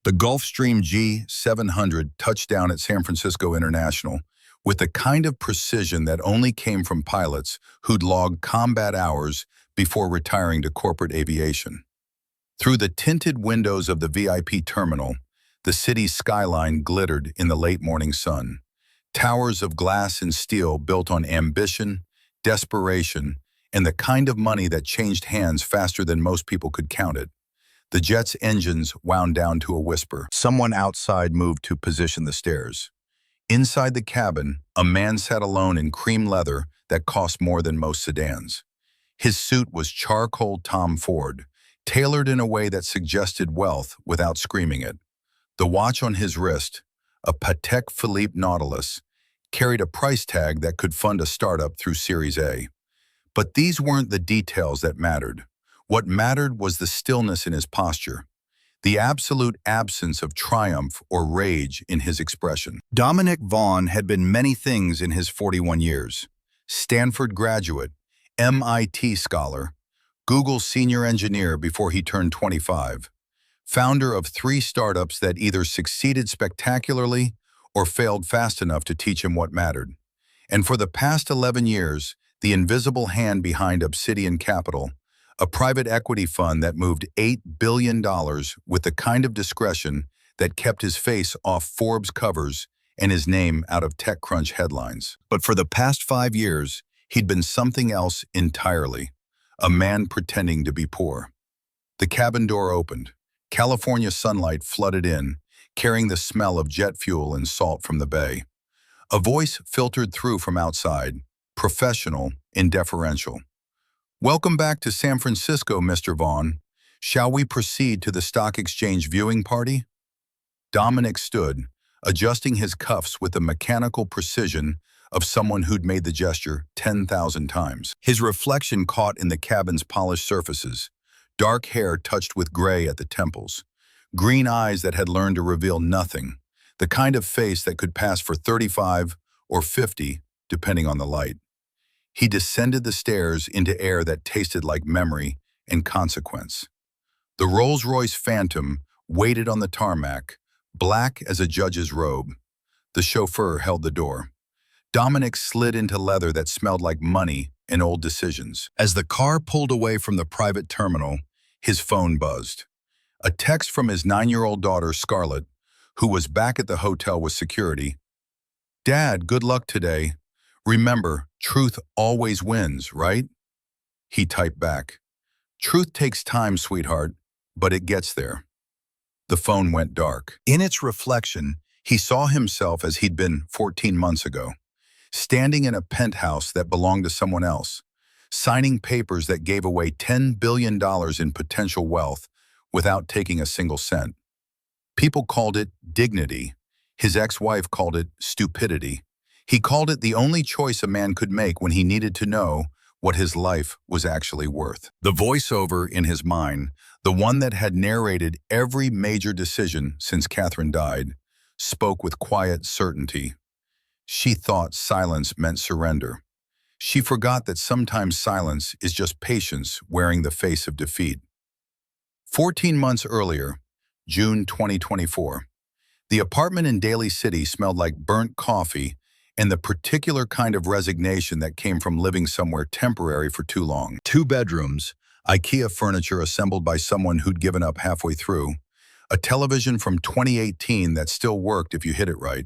The Gulfstream G700 touched down at San Francisco International with the kind of precision that only came from pilots who'd logged combat hours before retiring to corporate aviation. Through the tinted windows of the VIP terminal, the city's skyline glittered in the late morning sun. Towers of glass and steel built on ambition, desperation, and the kind of money that changed hands faster than most people could count it. The jet's engines wound down to a whisper. Someone outside moved to position the stairs. Inside the cabin, a man sat alone in cream leather that cost more than most sedans. His suit was charcoal Tom Ford, tailored in a way that suggested wealth without screaming it. The watch on his wrist, a Patek Philippe Nautilus, carried a price tag that could fund a startup through Series A. But these weren't the details that mattered. What mattered was the stillness in his posture, the absolute absence of triumph or rage in his expression. Dominic Vaughan had been many things in his 41 years. Stanford graduate, MIT scholar, Google senior engineer before he turned 25, founder of 3 startups that either succeeded spectacularly or failed fast enough to teach him what mattered. And for the past 11 years, the invisible hand behind Obsidian Capital, a private equity fund that moved $8 billion with the kind of discretion that kept his face off Forbes covers and his name out of TechCrunch headlines. But for the past 5 years, he'd been something else entirely, a man pretending to be poor. The cabin door opened. California sunlight flooded in, carrying the smell of jet fuel and salt from the bay. A voice filtered through from outside, professional and deferential. "Welcome back to San Francisco, Mr. Vaughan. Shall we proceed to the stock exchange viewing party?" Dominic stood, adjusting his cuffs with the mechanical precision of someone who'd made the gesture 10,000 times. His reflection caught in the cabin's polished surfaces, dark hair touched with gray at the temples, green eyes that had learned to reveal nothing, the kind of face that could pass for 35 or 50, depending on the light. He descended the stairs into air that tasted like memory and consequence. The Rolls-Royce Phantom waited on the tarmac, black as a judge's robe. The chauffeur held the door. Dominic slid into leather that smelled like money and old decisions. As the car pulled away from the private terminal, his phone buzzed. A text from his 9-year-old daughter, Scarlett, who was back at the hotel with security. "Dad, good luck today. Remember, truth always wins, right?" He typed back, "Truth takes time, sweetheart, but it gets there." The phone went dark. In its reflection, he saw himself as he'd been 14 months ago, standing in a penthouse that belonged to someone else, signing papers that gave away $10 billion in potential wealth without taking a single cent. People called it dignity. His ex-wife called it stupidity. He called it the only choice a man could make when he needed to know what his life was actually worth. The voiceover in his mind, the one that had narrated every major decision since Catherine died, spoke with quiet certainty. She thought silence meant surrender. She forgot that sometimes silence is just patience wearing the face of defeat. 14 months earlier, June 2024, the apartment in Daly City smelled like burnt coffee and the particular kind of resignation that came from living somewhere temporary for too long. 2 bedrooms, IKEA furniture assembled by someone who'd given up halfway through, a television from 2018 that still worked if you hit it right.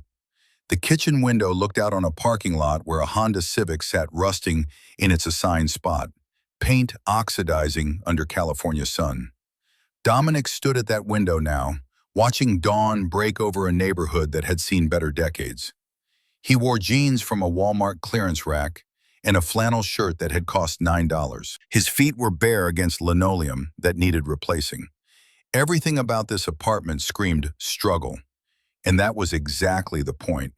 The kitchen window looked out on a parking lot where a Honda Civic sat rusting in its assigned spot, paint oxidizing under California sun. Dominic stood at that window now, watching dawn break over a neighborhood that had seen better decades. He wore jeans from a Walmart clearance rack and a flannel shirt that had cost $9. His feet were bare against linoleum that needed replacing. Everything about this apartment screamed struggle, and that was exactly the point.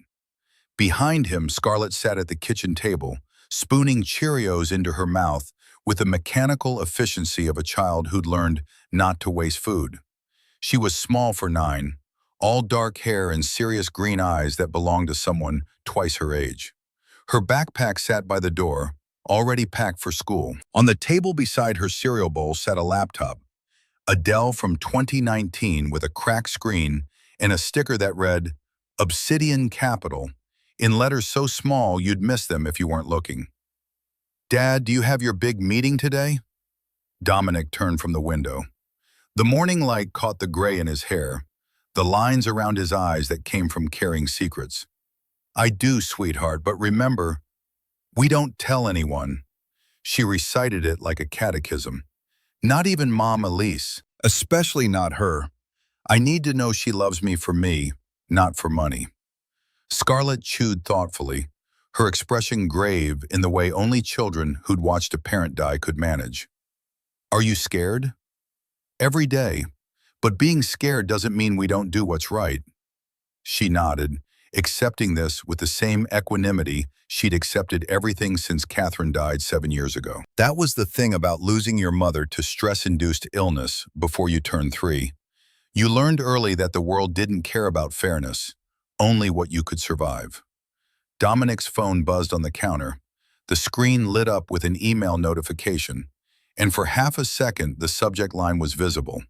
Behind him, Scarlett sat at the kitchen table, spooning Cheerios into her mouth with the mechanical efficiency of a child who'd learned not to waste food. She was small for 9, all dark hair and serious green eyes that belonged to someone twice her age. Her backpack sat by the door, already packed for school. On the table beside her cereal bowl sat a laptop, A Dell from 2019 with a cracked screen and a sticker that read, Obsidian Capital, in letters so small you'd miss them if you weren't looking. Dad, do you have your big meeting today? Dominic turned from the window. The morning light caught the gray in his hair, the lines around his eyes that came from carrying secrets. I do, sweetheart, but remember, we don't tell anyone. She recited it like a catechism. Not even Mom Elise, especially not her. I need to know she loves me for me, not for money. Scarlett chewed thoughtfully, her expression grave in the way only children who'd watched a parent die could manage. Are you scared? Every day. But being scared doesn't mean we don't do what's right. She nodded, accepting this with the same equanimity she'd accepted everything since Catherine died 7 years ago. That was the thing about losing your mother to stress-induced illness before you turned 3. You learned early that the world didn't care about fairness, only what you could survive. Dominic's phone buzzed on the counter. The screen lit up with an email notification, and for half a second the subject line was visible.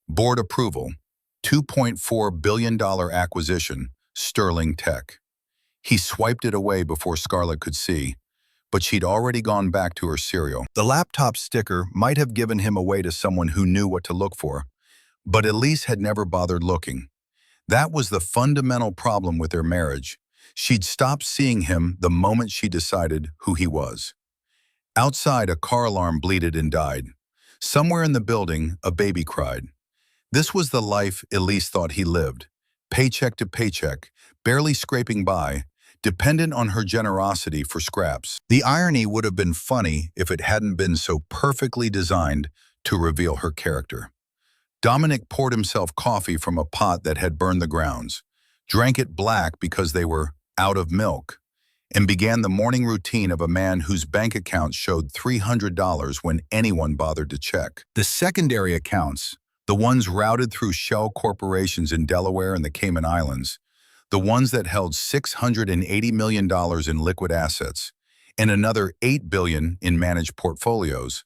Board approval, $2.4 billion acquisition, Sterling Tech. He swiped it away before Scarlett could see, but she'd already gone back to her cereal. The laptop sticker might have given him away to someone who knew what to look for, but Elise had never bothered looking. That was the fundamental problem with their marriage. She'd stopped seeing him the moment she decided who he was. Outside, a car alarm bleated and died. Somewhere in the building, a baby cried. This was the life Elise thought he lived, paycheck to paycheck, barely scraping by, dependent on her generosity for scraps. The irony would have been funny if it hadn't been so perfectly designed to reveal her character. Dominic poured himself coffee from a pot that had burned the grounds, drank it black because they were out of milk, and began the morning routine of a man whose bank account showed $300 when anyone bothered to check. The secondary accounts, the ones routed through shell corporations in Delaware and the Cayman Islands, the ones that held $680 million in liquid assets, and another $8 billion in managed portfolios,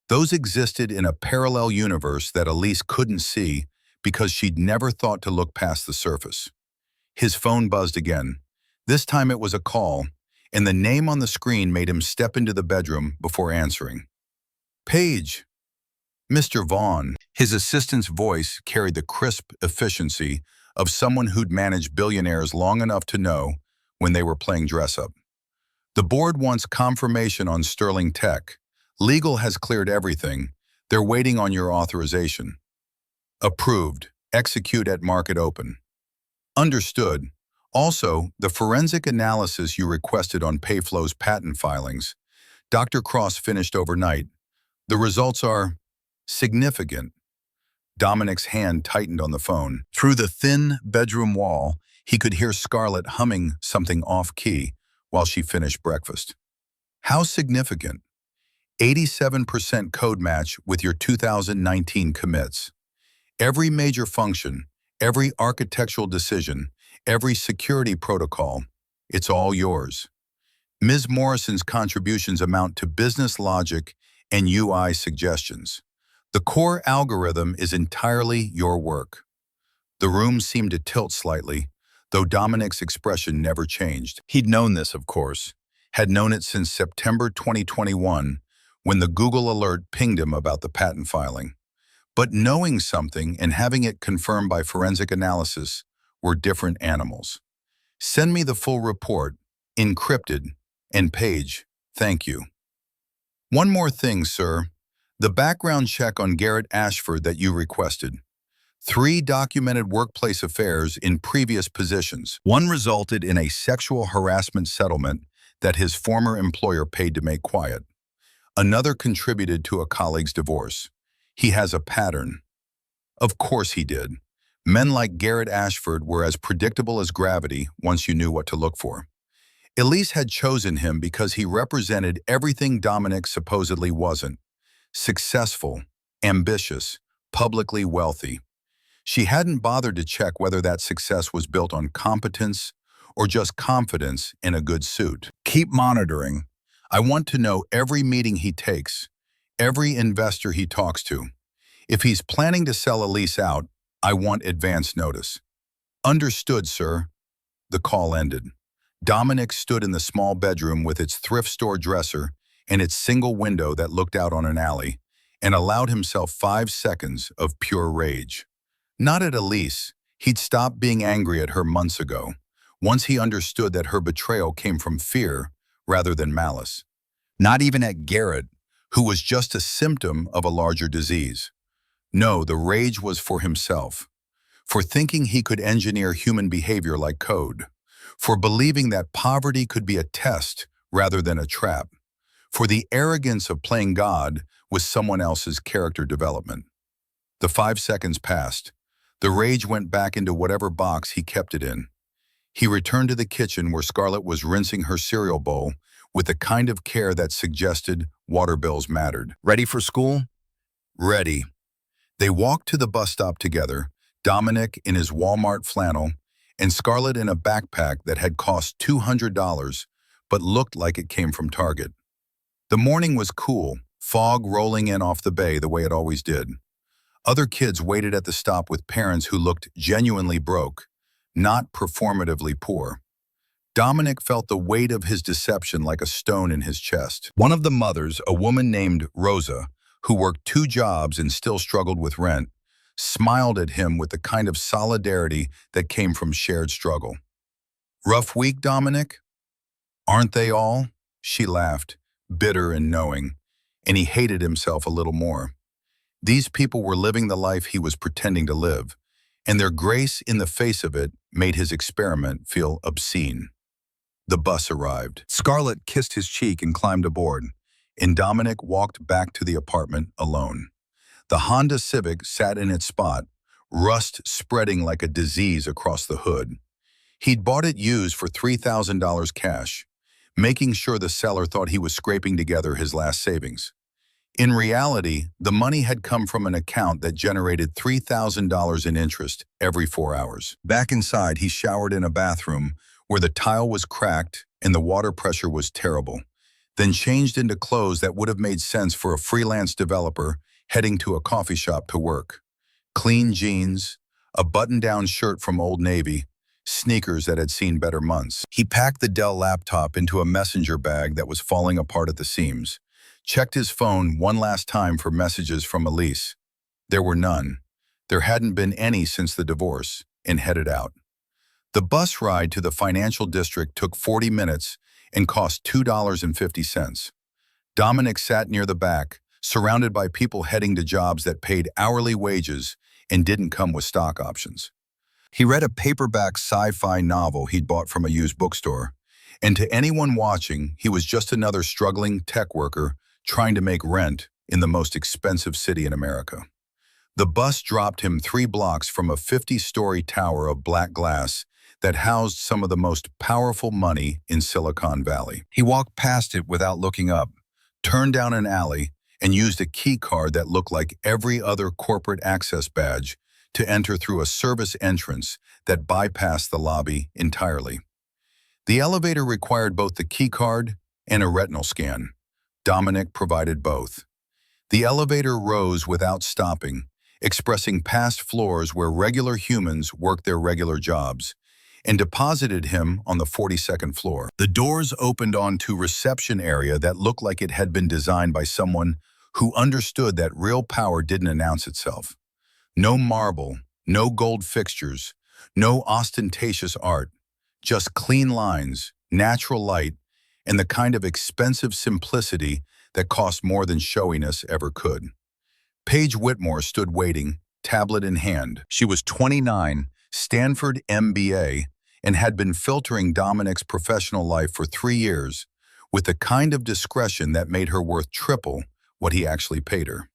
those existed in a parallel universe that Elise couldn't see because she'd never thought to look past the surface. His phone buzzed again. This time it was a call, and the name on the screen made him step into the bedroom before answering. Paige. Mr. Vaughn. His assistant's voice carried the crisp efficiency of someone who'd managed billionaires long enough to know when they were playing dress-up. The board wants confirmation on Sterling Tech. Legal has cleared everything. They're waiting on your authorization. Approved. Execute at market open. Understood. Also, the forensic analysis you requested on Payflow's patent filings, Dr. Cross finished overnight. The results are significant. Dominic's hand tightened on the phone. Through the thin bedroom wall, he could hear Scarlett humming something off-key while she finished breakfast. How significant? 87% code match with your 2019 commits. Every major function, every architectural decision, every security protocol, it's all yours. Ms. Morrison's contributions amount to business logic and UI suggestions. The core algorithm is entirely your work. The room seemed to tilt slightly, though Dominic's expression never changed. He'd known this, of course, had known it since September 2021, when the Google alert pinged him about the patent filing. But knowing something and having it confirmed by forensic analysis were different animals. Send me the full report, encrypted, and Paige, thank you. One more thing, sir. The background check on Garrett Ashford that you requested. 3 documented workplace affairs in previous positions. One resulted in a sexual harassment settlement that his former employer paid to make quiet. Another contributed to a colleague's divorce. He has a pattern. Of course he did. Men like Garrett Ashford were as predictable as gravity once you knew what to look for. Elise had chosen him because he represented everything Dominic supposedly wasn't. Successful, ambitious, publicly wealthy. She hadn't bothered to check whether that success was built on competence or just confidence in a good suit. Keep monitoring. I want to know every meeting he takes, every investor he talks to. If he's planning to sell a lease out, I want advance notice. Understood, sir. The call ended. Dominic stood in the small bedroom with its thrift store dresser and its single window that looked out on an alley, and allowed himself 5 seconds of pure rage. Not at Elise. He'd stopped being angry at her months ago, once he understood that her betrayal came from fear rather than malice. Not even at Garrett, who was just a symptom of a larger disease. No, the rage was for himself, for thinking he could engineer human behavior like code, for believing that poverty could be a test rather than a trap, for the arrogance of playing God with someone else's character development. The 5 seconds passed. The rage went back into whatever box he kept it in. He returned to the kitchen where Scarlett was rinsing her cereal bowl with the kind of care that suggested water bills mattered. Ready for school? Ready. They walked to the bus stop together, Dominic in his Walmart flannel and Scarlett in a backpack that had cost $200 but looked like it came from Target. The morning was cool, fog rolling in off the bay the way it always did. Other kids waited at the stop with parents who looked genuinely broke, not performatively poor. Dominic felt the weight of his deception like a stone in his chest. One of the mothers, a woman named Rosa, who worked 2 jobs and still struggled with rent, smiled at him with the kind of solidarity that came from shared struggle. Rough week, Dominic? Aren't they all? She laughed, bitter and knowing, and he hated himself a little more. These people were living the life he was pretending to live, and their grace in the face of it made his experiment feel obscene. The bus arrived. Scarlett kissed his cheek and climbed aboard, and Dominic walked back to the apartment alone. The Honda Civic sat in its spot, rust spreading like a disease across the hood. He'd bought it used for $3,000 cash, making sure the seller thought he was scraping together his last savings. In reality, the money had come from an account that generated $3,000 in interest every 4 hours. Back inside, he showered in a bathroom where the tile was cracked and the water pressure was terrible, then changed into clothes that would have made sense for a freelance developer heading to a coffee shop to work. Clean jeans, a button-down shirt from Old Navy, sneakers that had seen better months. He packed the Dell laptop into a messenger bag that was falling apart at the seams, checked his phone one last time for messages from Elise. There were none. There hadn't been any since the divorce, and headed out. The bus ride to the financial district took 40 minutes and cost $2.50. Dominic sat near the back, surrounded by people heading to jobs that paid hourly wages and didn't come with stock options. He read a paperback sci-fi novel he'd bought from a used bookstore, and to anyone watching, he was just another struggling tech worker trying to make rent in the most expensive city in America. The bus dropped him 3 blocks from a 50-story tower of black glass that housed some of the most powerful money in Silicon Valley. He walked past it without looking up, turned down an alley, and used a key card that looked like every other corporate access badge to enter through a service entrance that bypassed the lobby entirely. The elevator required both the key card and a retinal scan. Dominic provided both. The elevator rose without stopping, expressing past floors where regular humans worked their regular jobs, and deposited him on the 42nd floor. The doors opened onto a reception area that looked like it had been designed by someone who understood that real power didn't announce itself. No marble, no gold fixtures, no ostentatious art, just clean lines, natural light, and the kind of expensive simplicity that cost more than showiness ever could. Paige Whitmore stood waiting, tablet in hand. She was 29, Stanford MBA, and had been filtering Dominic's professional life for 3 years with the kind of discretion that made her worth triple what he actually paid her.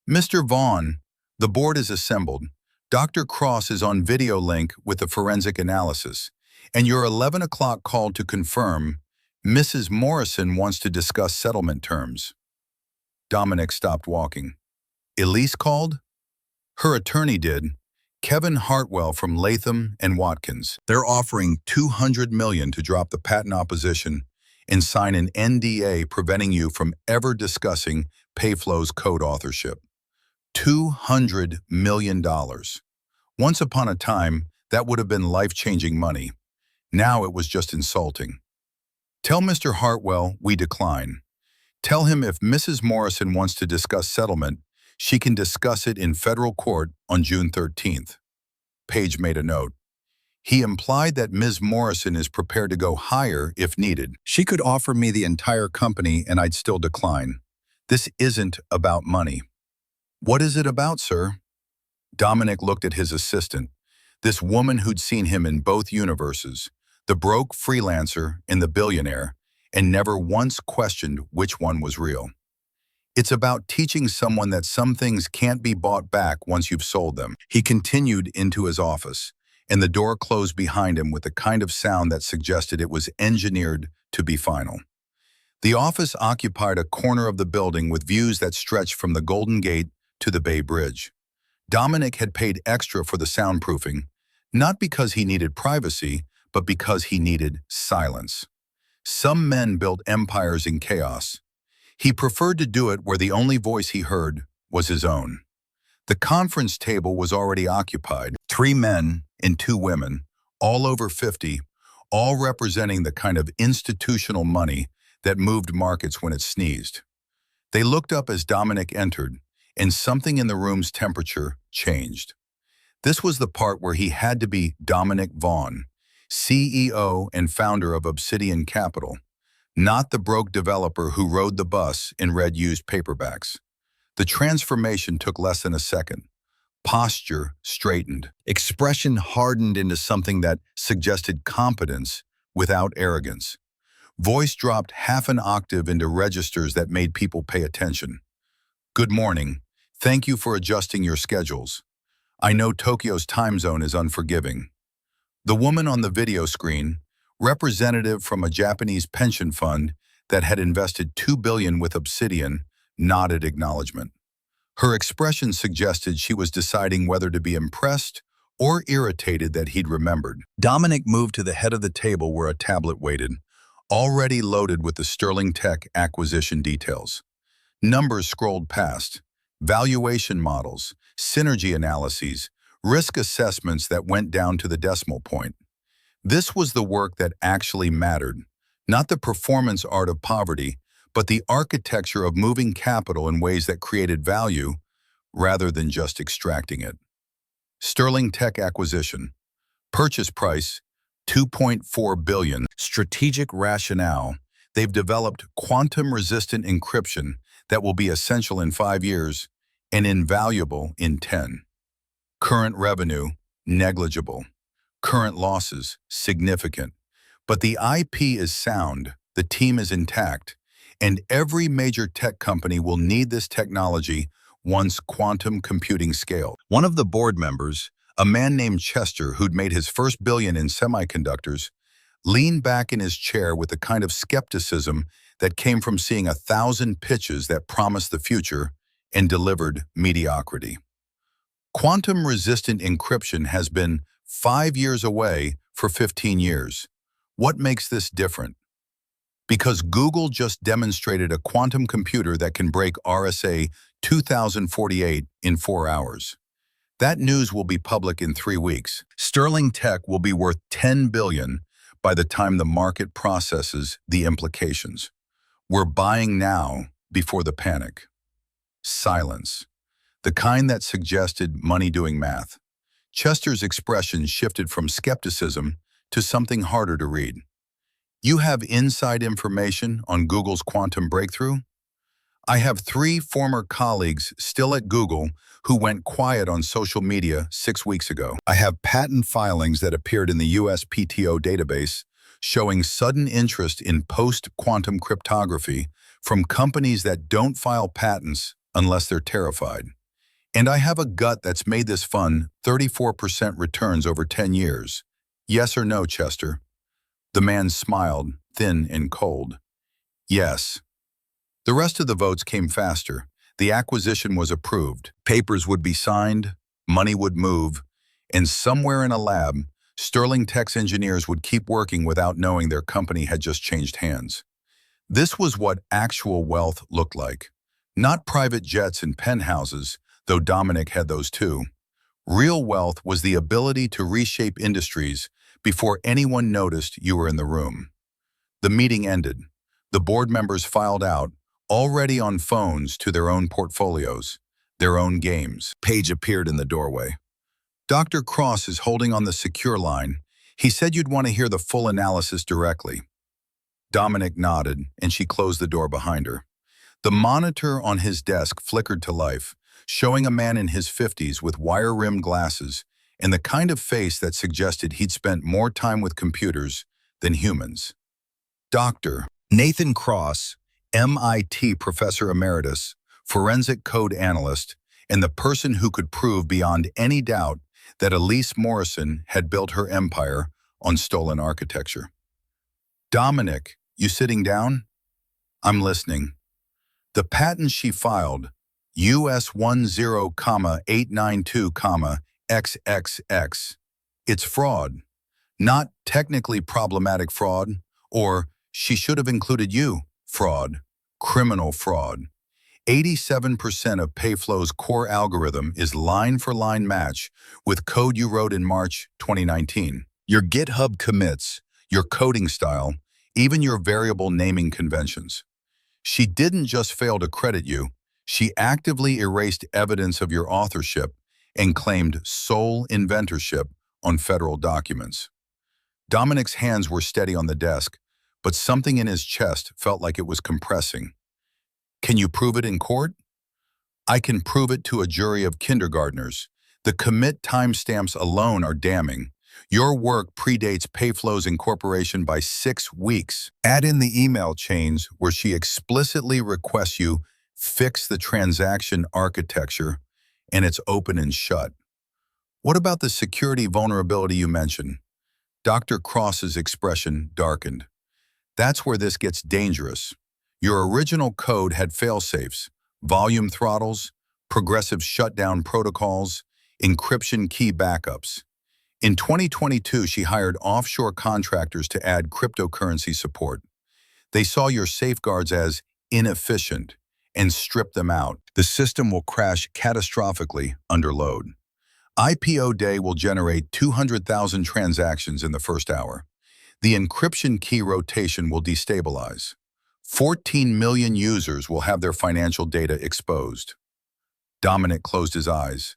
Mr. Vaughn, the board is assembled. Dr. Cross is on video link with the forensic analysis, and your 11 o'clock call to confirm Mrs. Morrison wants to discuss settlement terms. Dominic stopped walking. Elise called? Her attorney did. Kevin Hartwell from Latham and Watkins. They're offering $200 million to drop the patent opposition and sign an NDA preventing you from ever discussing Payflow's code authorship. $200 million. Once upon a time, that would have been life-changing money. Now it was just insulting. Tell Mr. Hartwell we decline. Tell him if Mrs. Morrison wants to discuss settlement, she can discuss it in federal court on June 13th. Page made a note. He implied that Ms. Morrison is prepared to go higher if needed. She could offer me the entire company and I'd still decline. This isn't about money. What is it about, sir? Dominic looked at his assistant, this woman who'd seen him in both universes, the broke freelancer and the billionaire, and never once questioned which one was real. It's about teaching someone that some things can't be bought back once you've sold them. He continued into his office, and the door closed behind him with a kind of sound that suggested it was engineered to be final. The office occupied a corner of the building with views that stretched from the Golden Gate to the Bay Bridge. Dominic had paid extra for the soundproofing, not because he needed privacy, but because he needed silence. Some men built empires in chaos. He preferred to do it where the only voice he heard was his own. The conference table was already occupied. 3 men and 2 women, all over 50, all representing the kind of institutional money that moved markets when it sneezed. They looked up as Dominic entered, and something in the room's temperature changed. This was the part where he had to be Dominic Vaughn, CEO and founder of Obsidian Capital, not the broke developer who rode the bus and read used paperbacks. The transformation took less than a second. Posture straightened. Expression hardened into something that suggested competence without arrogance. Voice dropped half an octave into registers that made people pay attention. Good morning. Thank you for adjusting your schedules. I know Tokyo's time zone is unforgiving. The woman on the video screen, representative from a Japanese pension fund that had invested $2 billion with Obsidian, nodded acknowledgement. Her expression suggested she was deciding whether to be impressed or irritated that he'd remembered. Dominic moved to the head of the table where a tablet waited, already loaded with the Sterling Tech acquisition details. Numbers scrolled past, valuation models, synergy analyses, risk assessments that went down to the decimal point. This was the work that actually mattered, not the performance art of poverty, but the architecture of moving capital in ways that created value rather than just extracting it. Sterling Tech acquisition. Purchase price, $2.4 billion. Strategic rationale. They've developed quantum-resistant encryption that will be essential in 5 years and invaluable in 10. Current revenue, negligible. Current losses, significant. But the IP is sound, the team is intact, and every major tech company will need this technology once quantum computing scaled. One of the board members, a man named Chester who'd made his first billion in semiconductors, leaned back in his chair with the kind of skepticism that came from seeing 1,000 pitches that promised the future and delivered mediocrity. Quantum-resistant encryption has been 5 years away for 15 years. What makes this different? Because Google just demonstrated a quantum computer that can break RSA 2048 in 4 hours. That news will be public in 3 weeks. Sterling Tech will be worth $10 billion by the time the market processes the implications. We're buying now before the panic. Silence. The kind that suggested money doing math. Chester's expression shifted from skepticism to something harder to read. You have inside information on Google's quantum breakthrough? I have 3 former colleagues still at Google who went quiet on social media 6 weeks ago. I have patent filings that appeared in the USPTO database showing sudden interest in post-quantum cryptography from companies that don't file patents unless they're terrified. And I have a gut that's made this fund 34% returns over 10 years. Yes or no, Chester? The man smiled, thin and cold. Yes. The rest of the votes came faster. The acquisition was approved. Papers would be signed, money would move, and somewhere in a lab, Sterling Tech's engineers would keep working without knowing their company had just changed hands. This was what actual wealth looked like. Not private jets and penthouses, though Dominic had those too. Real wealth was the ability to reshape industries before anyone noticed you were in the room. The meeting ended. The board members filed out, already on phones to their own portfolios, their own games. Page appeared in the doorway. Dr. Cross is holding on the secure line. He said you'd want to hear the full analysis directly. Dominic nodded, and she closed the door behind her. The monitor on his desk flickered to life, showing a man in his 50s with wire-rimmed glasses and the kind of face that suggested he'd spent more time with computers than humans. Dr. Nathan Cross, MIT Professor Emeritus, forensic code analyst, and the person who could prove beyond any doubt that Elise Morrison had built her empire on stolen architecture. Dominic, you sitting down? I'm listening. The patent she filed, US 10,892,XXX, it's fraud. Not technically problematic fraud, or she should have included you, fraud, criminal fraud. 87% of Payflow's core algorithm is line-for-line match with code you wrote in March 2019. Your GitHub commits, your coding style, even your variable naming conventions. She didn't just fail to credit you, she actively erased evidence of your authorship and claimed sole inventorship on federal documents. Dominic's hands were steady on the desk, but something in his chest felt like it was compressing. Can you prove it in court? I can prove it to a jury of kindergartners. The commit timestamps alone are damning. Your work predates Payflow's incorporation by 6 weeks. Add in the email chains where she explicitly requests you fix the transaction architecture, and it's open and shut. What about the security vulnerability you mentioned? Dr. Cross's expression darkened. That's where this gets dangerous. Your original code had fail-safes, volume throttles, progressive shutdown protocols, encryption key backups. In 2022, she hired offshore contractors to add cryptocurrency support. They saw your safeguards as inefficient and stripped them out. The system will crash catastrophically under load. IPO day will generate 200,000 transactions in the first hour. The encryption key rotation will destabilize. 14 million users will have their financial data exposed. Dominic closed his eyes.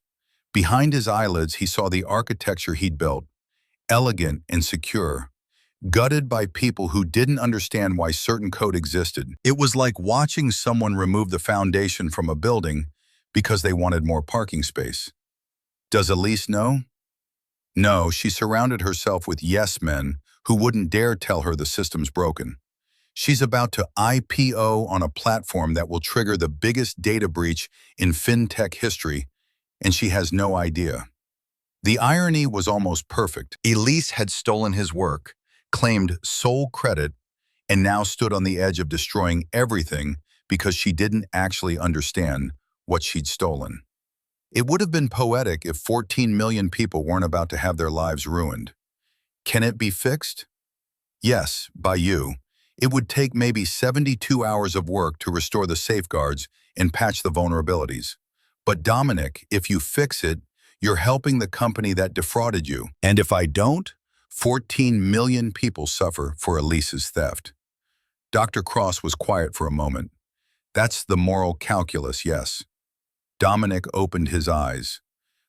Behind his eyelids, he saw the architecture he'd built, elegant and secure, gutted by people who didn't understand why certain code existed. It was like watching someone remove the foundation from a building because they wanted more parking space. Does Elise know? No, she surrounded herself with yes men who wouldn't dare tell her the system's broken. She's about to IPO on a platform that will trigger the biggest data breach in fintech history, and she has no idea. The irony was almost perfect. Elise had stolen his work, claimed sole credit, and now stood on the edge of destroying everything because she didn't actually understand what she'd stolen. It would have been poetic if 14 million people weren't about to have their lives ruined. Can it be fixed? Yes, by you. It would take maybe 72 hours of work to restore the safeguards and patch the vulnerabilities. But Dominic, if you fix it, you're helping the company that defrauded you. And if I don't, 14 million people suffer for Elise's theft. Dr. Cross was quiet for a moment. That's the moral calculus, yes. Dominic opened his eyes.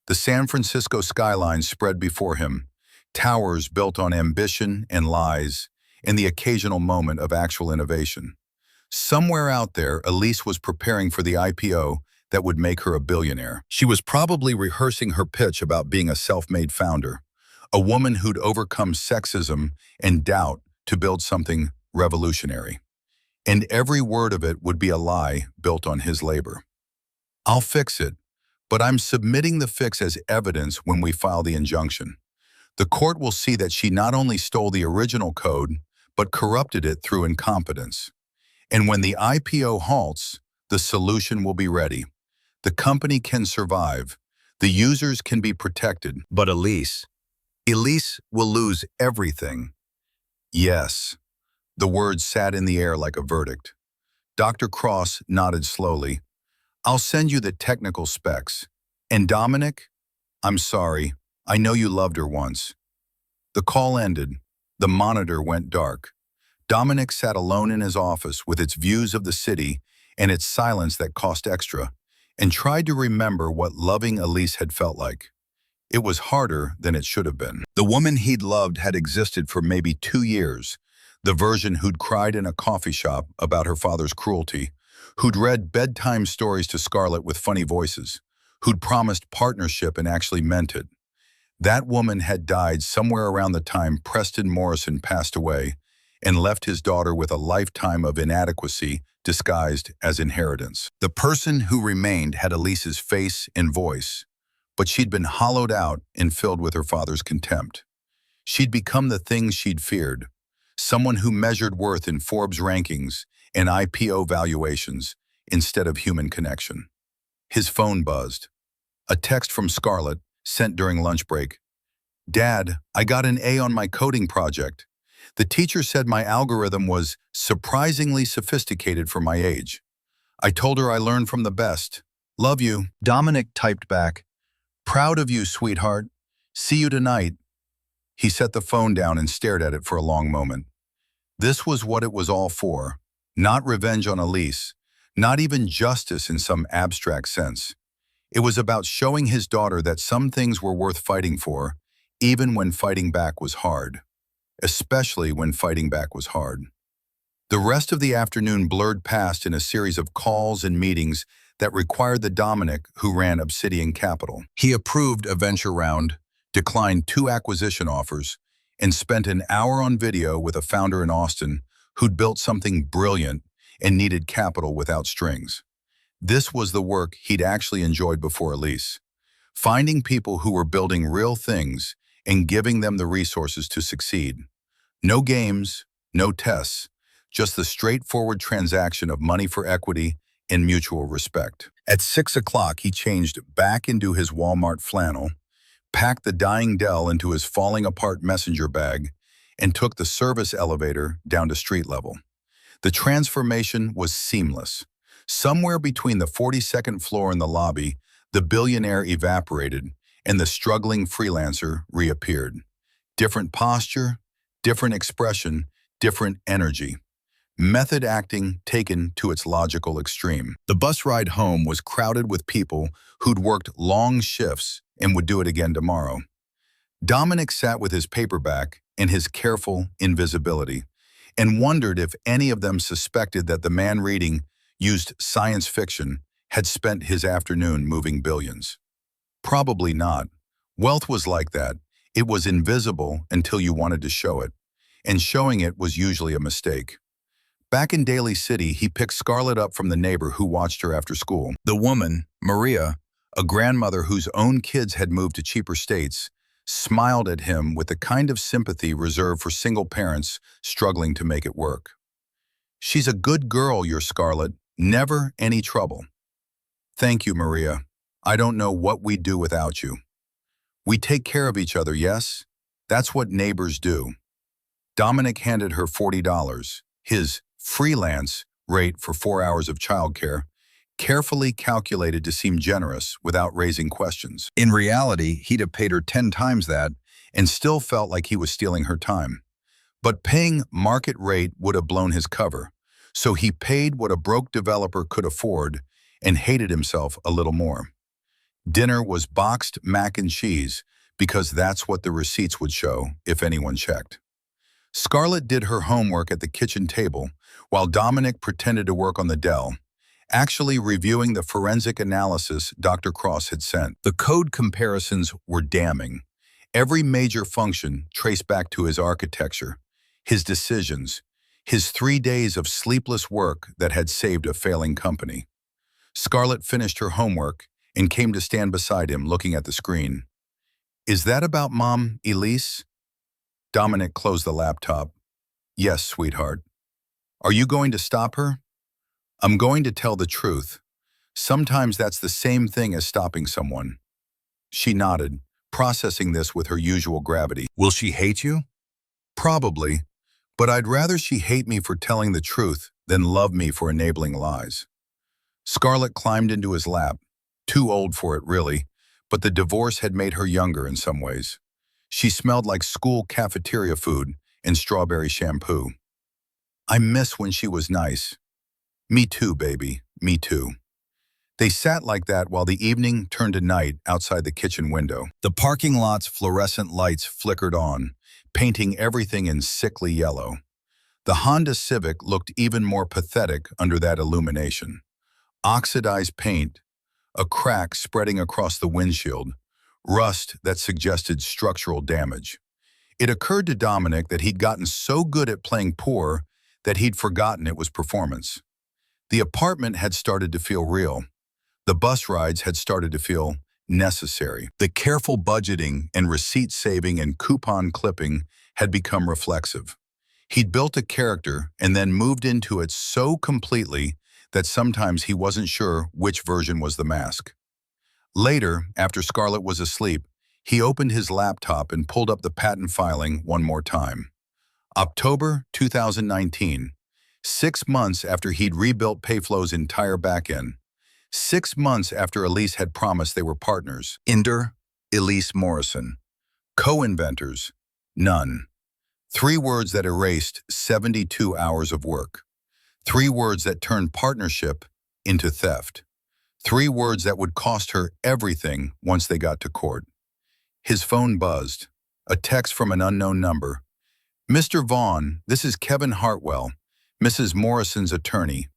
The San Francisco skyline spread before him, towers built on ambition and lies, and the occasional moment of actual innovation. Somewhere out there, Elise was preparing for the IPO that would make her a billionaire. She was probably rehearsing her pitch about being a self-made founder, a woman who'd overcome sexism and doubt to build something revolutionary. And every word of it would be a lie built on his labor. I'll fix it, but I'm submitting the fix as evidence when we file the injunction. The court will see that she not only stole the original code, but corrupted it through incompetence. And when the IPO halts, the solution will be ready. The company can survive. The users can be protected. But Elise will lose everything. Yes. The words sat in the air like a verdict. Dr. Cross nodded slowly. I'll send you the technical specs. And Dominic, I'm sorry. I know you loved her once. The call ended. The monitor went dark. Dominic sat alone in his office with its views of the city and its silence that cost extra, and tried to remember what loving Elise had felt like. It was harder than it should have been. The woman he'd loved had existed for maybe 2 years, the version who'd cried in a coffee shop about her father's cruelty, who'd read bedtime stories to Scarlett with funny voices, who'd promised partnership and actually meant it. That woman had died somewhere around the time Preston Morrison passed away and left his daughter with a lifetime of inadequacy disguised as inheritance. The person who remained had Elise's face and voice, but she'd been hollowed out and filled with her father's contempt. She'd become the thing she'd feared, someone who measured worth in Forbes rankings and IPO valuations instead of human connection. His phone buzzed. A text from Scarlett, sent during lunch break. Dad, I got an A on my coding project. The teacher said my algorithm was surprisingly sophisticated for my age. I told her I learned from the best. Love you. Dominic typed back, proud of you, sweetheart. See you tonight. He set the phone down and stared at it for a long moment. This was what it was all for. Not revenge on Elise, not even justice in some abstract sense. It was about showing his daughter that some things were worth fighting for, even when fighting back was hard. Especially when fighting back was hard. The rest of the afternoon blurred past in a series of calls and meetings that required the Dominic who ran Obsidian Capital. He approved a venture round, declined 2 acquisition offers, and spent an hour on video with a founder in Austin who'd built something brilliant and needed capital without strings. This was the work he'd actually enjoyed before Elise. Finding people who were building real things and giving them the resources to succeed. No games, no tests, just the straightforward transaction of money for equity and mutual respect. At 6 o'clock, he changed back into his Walmart flannel, packed the dying Dell into his falling-apart messenger bag, and took the service elevator down to street level. The transformation was seamless. Somewhere between the 42nd floor and the lobby, the billionaire evaporated, and the struggling freelancer reappeared. Different posture, different expression, different energy. Method acting taken to its logical extreme. The bus ride home was crowded with people who'd worked long shifts and would do it again tomorrow. Dominic sat with his paperback and his careful invisibility, and wondered if any of them suspected that the man reading used science fiction had spent his afternoon moving billions. Probably not. Wealth was like that. It was invisible until you wanted to show it, and showing it was usually a mistake. Back in Daly City, he picked Scarlett up from the neighbor who watched her after school. The woman, Maria, a grandmother whose own kids had moved to cheaper states, smiled at him with the kind of sympathy reserved for single parents struggling to make it work. She's a good girl, your Scarlett. Never any trouble. Thank you, Maria. I don't know what we'd do without you. We take care of each other, yes? That's what neighbors do. Dominic handed her $40, his freelance rate for 4 hours of childcare, carefully calculated to seem generous without raising questions. In reality, he'd have paid her 10 times that and still felt like he was stealing her time. But paying market rate would have blown his cover, so he paid what a broke developer could afford and hated himself a little more. Dinner was boxed mac and cheese because that's what the receipts would show if anyone checked. Scarlett did her homework at the kitchen table while Dominic pretended to work on the Dell, actually reviewing the forensic analysis Dr. Cross had sent. The code comparisons were damning. Every major function traced back to his architecture, his decisions, his 3 days of sleepless work that had saved a failing company. Scarlett finished her homework and came to stand beside him looking at the screen. Is that about Mom, Elise? Dominic closed the laptop. Yes, sweetheart. Are you going to stop her? I'm going to tell the truth. Sometimes that's the same thing as stopping someone. She nodded, processing this with her usual gravity. Will she hate you? Probably, but I'd rather she hate me for telling the truth than love me for enabling lies. Scarlett climbed into his lap. Too old for it, really, but the divorce had made her younger in some ways. She smelled like school cafeteria food and strawberry shampoo. I miss when she was nice. Me too, baby, me too. They sat like that while the evening turned to night outside the kitchen window. The parking lot's fluorescent lights flickered on, painting everything in sickly yellow. The Honda Civic looked even more pathetic under that illumination. Oxidized paint, a crack spreading across the windshield, rust that suggested structural damage. It occurred to Dominic that he'd gotten so good at playing poor that he'd forgotten it was performance. The apartment had started to feel real. The bus rides had started to feel necessary. The careful budgeting and receipt saving and coupon clipping had become reflexive. He'd built a character and then moved into it so completely that sometimes he wasn't sure which version was the mask. Later, after Scarlett was asleep, he opened his laptop and pulled up the patent filing one more time. October 2019, 6 months after he'd rebuilt Payflow's entire backend. 6 months after Elise had promised they were partners. Inder, Elise Morrison. Co-inventors, none. 3 words that erased 72 hours of work. 3 words that turned partnership into theft. 3 words that would cost her everything once they got to court. His phone buzzed. A text from an unknown number. "Mr. Vaughn, this is Kevin Hartwell, Mrs. Morrison's attorney.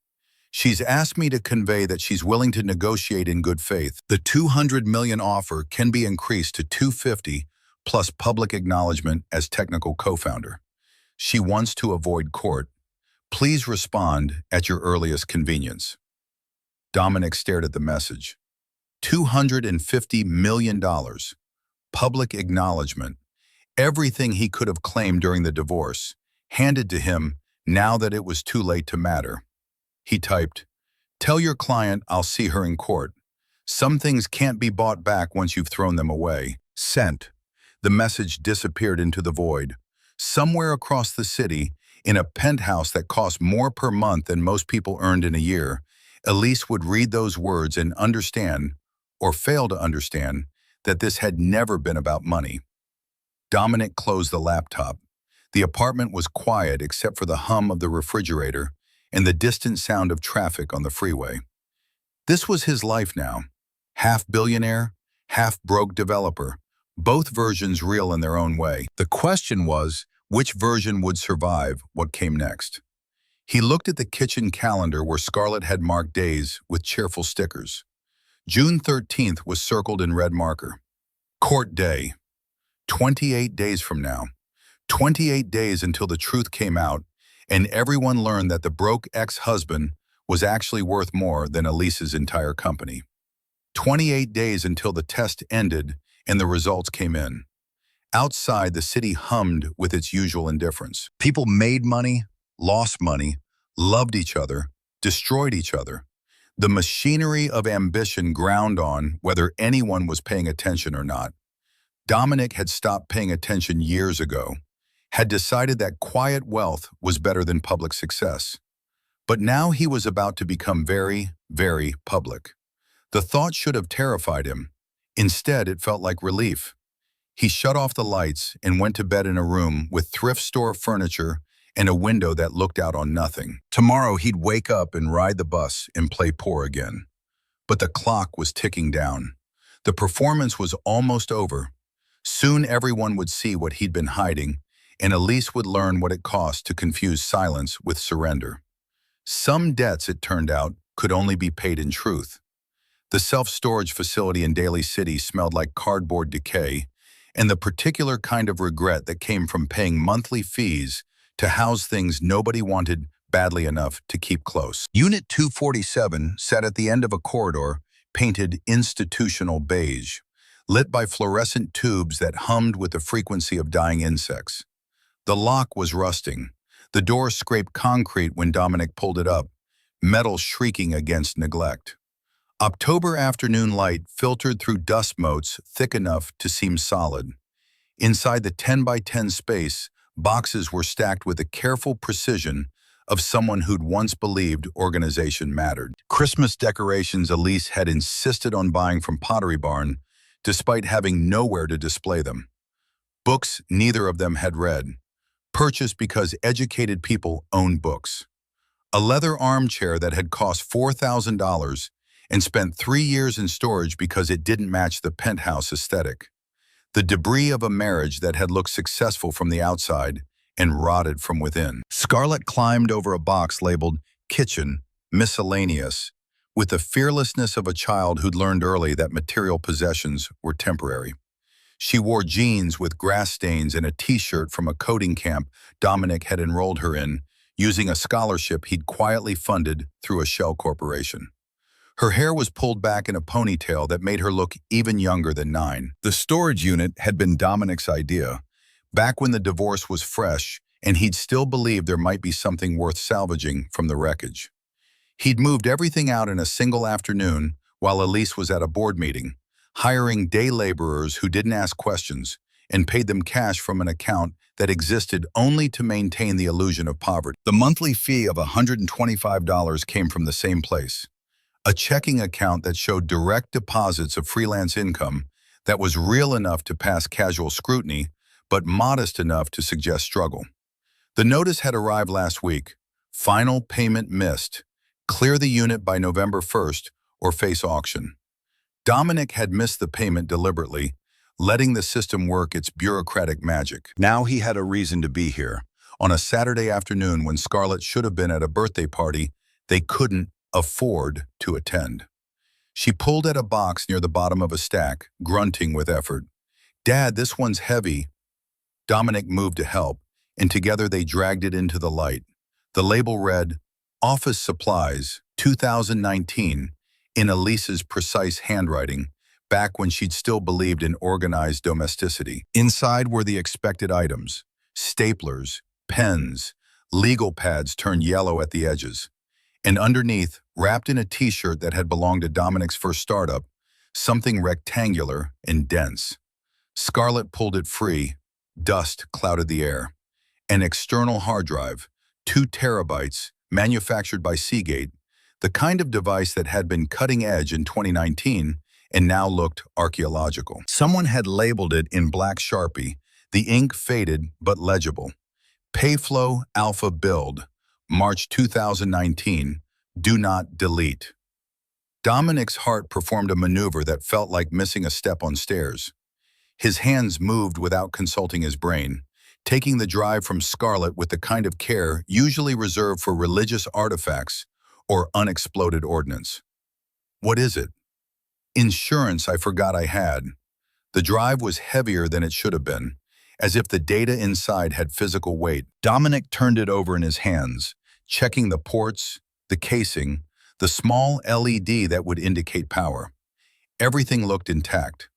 She's asked me to convey that she's willing to negotiate in good faith. The $200 million offer can be increased to $250 plus public acknowledgement as technical co-founder. She wants to avoid court. Please respond at your earliest convenience." Dominic stared at the message. $250 million. Public acknowledgement. Everything he could have claimed during the divorce, handed to him now that it was too late to matter. He typed, "Tell your client I'll see her in court. Some things can't be bought back once you've thrown them away." Sent. The message disappeared into the void. Somewhere across the city, in a penthouse that cost more per month than most people earned in a year, Elise would read those words and understand, or fail to understand, that this had never been about money. Dominic closed the laptop. The apartment was quiet except for the hum of the refrigerator and the distant sound of traffic on the freeway. This was his life now. Half billionaire, half broke developer, both versions real in their own way. The question was, which version would survive what came next? He looked at the kitchen calendar where Scarlett had marked days with cheerful stickers. June 13th was circled in red marker. Court day. 28 days from now. 28 days until the truth came out and everyone learned that the broke ex-husband was actually worth more than Elise's entire company. 28 days until the test ended and the results came in. Outside, the city hummed with its usual indifference. People made money, lost money, loved each other, destroyed each other. The machinery of ambition ground on whether anyone was paying attention or not. Dominic had stopped paying attention years ago, had decided that quiet wealth was better than public success. But now he was about to become very, very public. The thought should have terrified him. Instead, it felt like relief. He shut off the lights and went to bed in a room with thrift store furniture and a window that looked out on nothing. Tomorrow he'd wake up and ride the bus and play poor again. But the clock was ticking down. The performance was almost over. Soon everyone would see what he'd been hiding, and Elise would learn what it cost to confuse silence with surrender. Some debts, it turned out, could only be paid in truth. The self-storage facility in Daly City smelled like cardboard decay, and the particular kind of regret that came from paying monthly fees to house things nobody wanted badly enough to keep close. Unit 247 sat at the end of a corridor painted institutional beige, lit by fluorescent tubes that hummed with the frequency of dying insects. The lock was rusting. The door scraped concrete when Dominic pulled it up, metal shrieking against neglect. October afternoon light filtered through dust motes thick enough to seem solid. Inside the 10 by 10 space, boxes were stacked with the careful precision of someone who'd once believed organization mattered. Christmas decorations Elise had insisted on buying from Pottery Barn, despite having nowhere to display them. Books neither of them had read, purchased because educated people own books. A leather armchair that had cost $4,000 and spent 3 years in storage because it didn't match the penthouse aesthetic. The debris of a marriage that had looked successful from the outside and rotted from within. Scarlett climbed over a box labeled Kitchen, Miscellaneous, with the fearlessness of a child who'd learned early that material possessions were temporary. She wore jeans with grass stains and a t-shirt from a coding camp Dominic had enrolled her in, using a scholarship he'd quietly funded through a shell corporation. Her hair was pulled back in a ponytail that made her look even younger than 9. The storage unit had been Dominic's idea, back when the divorce was fresh and he'd still believed there might be something worth salvaging from the wreckage. He'd moved everything out in a single afternoon while Elise was at a board meeting, hiring day laborers who didn't ask questions and paid them cash from an account that existed only to maintain the illusion of poverty. The monthly fee of $125 came from the same place, a checking account that showed direct deposits of freelance income that was real enough to pass casual scrutiny, but modest enough to suggest struggle. The notice had arrived last week. Final payment missed. Clear the unit by November 1st or face auction. Dominic had missed the payment deliberately, letting the system work its bureaucratic magic. Now he had a reason to be here. On a Saturday afternoon when Scarlett should have been at a birthday party they couldn't afford to attend. She pulled at a box near the bottom of a stack, grunting with effort. "Dad, this one's heavy." Dominic moved to help, and together they dragged it into the light. The label read, "Office Supplies, 2019, in Elise's precise handwriting, back when she'd still believed in organized domesticity. Inside were the expected items: staplers, pens, legal pads turned yellow at the edges. And underneath, wrapped in a t-shirt that had belonged to Dominic's first startup, something rectangular and dense. Scarlett pulled it free. Dust clouded the air. An external hard drive, 2 terabytes, manufactured by Seagate, the kind of device that had been cutting edge in 2019 and now looked archaeological. Someone had labeled it in black Sharpie, the ink faded but legible. Payflow Alpha Build, March 2019, do not delete. Dominic's heart performed a maneuver that felt like missing a step on stairs. His hands moved without consulting his brain, taking the drive from Scarlett with the kind of care usually reserved for religious artifacts or unexploded ordnance. "What is it?" "Insurance I forgot I had." The drive was heavier than it should have been, as if the data inside had physical weight. Dominic turned it over in his hands, checking the ports, the casing, the small LED that would indicate power. Everything looked intact.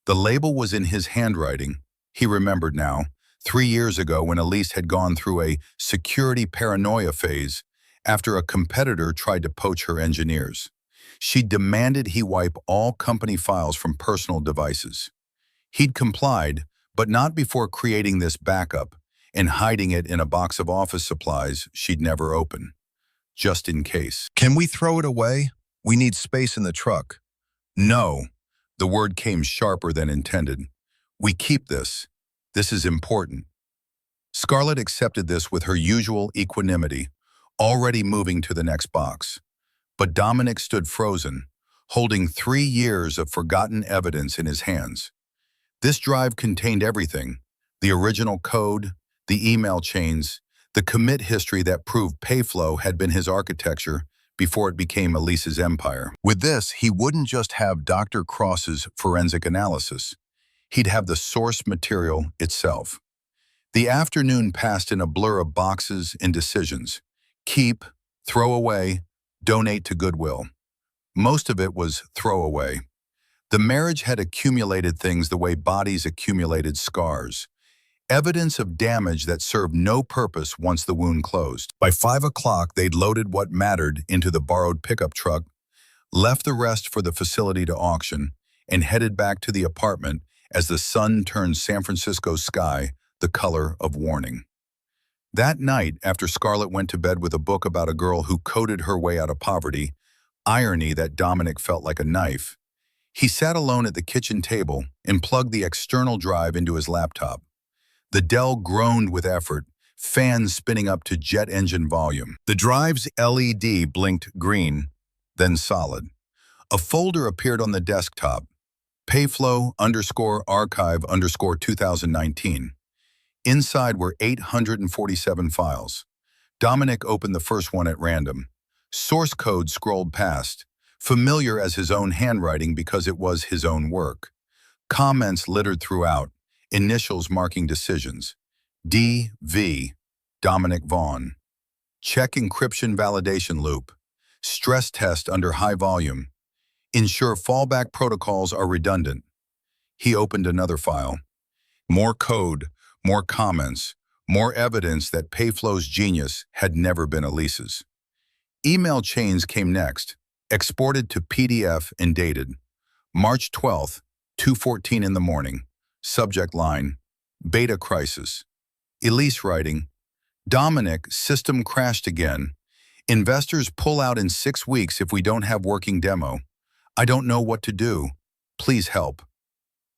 The label was in his handwriting. He remembered now, 3 years ago when Elise had gone through a security paranoia phase after a competitor tried to poach her engineers. She demanded he wipe all company files from personal devices. He'd complied, but not before creating this backup and hiding it in a box of office supplies she'd never open, just in case. "Can we throw it away? We need space in the truck." "No." The word came sharper than intended. "We keep this. This is important." Scarlett accepted this with her usual equanimity, already moving to the next box. But Dominic stood frozen, holding 3 years of forgotten evidence in his hands. This drive contained everything: the original code, the email chains, the commit history that proved Payflow had been his architecture before it became Elise's empire. With this, he wouldn't just have Dr. Cross's forensic analysis. He'd have the source material itself. The afternoon passed in a blur of boxes and decisions. Keep, throw away, donate to Goodwill. Most of it was throw away. The marriage had accumulated things the way bodies accumulated scars. Evidence of damage that served no purpose once the wound closed. By 5 o'clock, they'd loaded what mattered into the borrowed pickup truck, left the rest for the facility to auction, and headed back to the apartment as the sun turned San Francisco's sky the color of warning. That night, after Scarlett went to bed with a book about a girl who coded her way out of poverty, irony that Dominic felt like a knife, he sat alone at the kitchen table and plugged the external drive into his laptop. The Dell groaned with effort, fans spinning up to jet engine volume. The drive's LED blinked green, then solid. A folder appeared on the desktop, payflow_archive_2019. Inside were 847 files. Dominic opened the first one at random. Source code scrolled past, familiar as his own handwriting because it was his own work. Comments littered throughout, initials marking decisions. D.V. Dominic Vaughn. Check encryption validation loop. Stress test under high volume. Ensure fallback protocols are redundant. He opened another file. More code, more comments, more evidence that Payflow's genius had never been Elise's. Email chains came next, exported to PDF and dated. March 12th, 2:14 in the morning. Subject line, Beta Crisis. Elise writing, Dominic, system crashed again. Investors pull out in 6 weeks if we don't have working demo. I don't know what to do. Please help.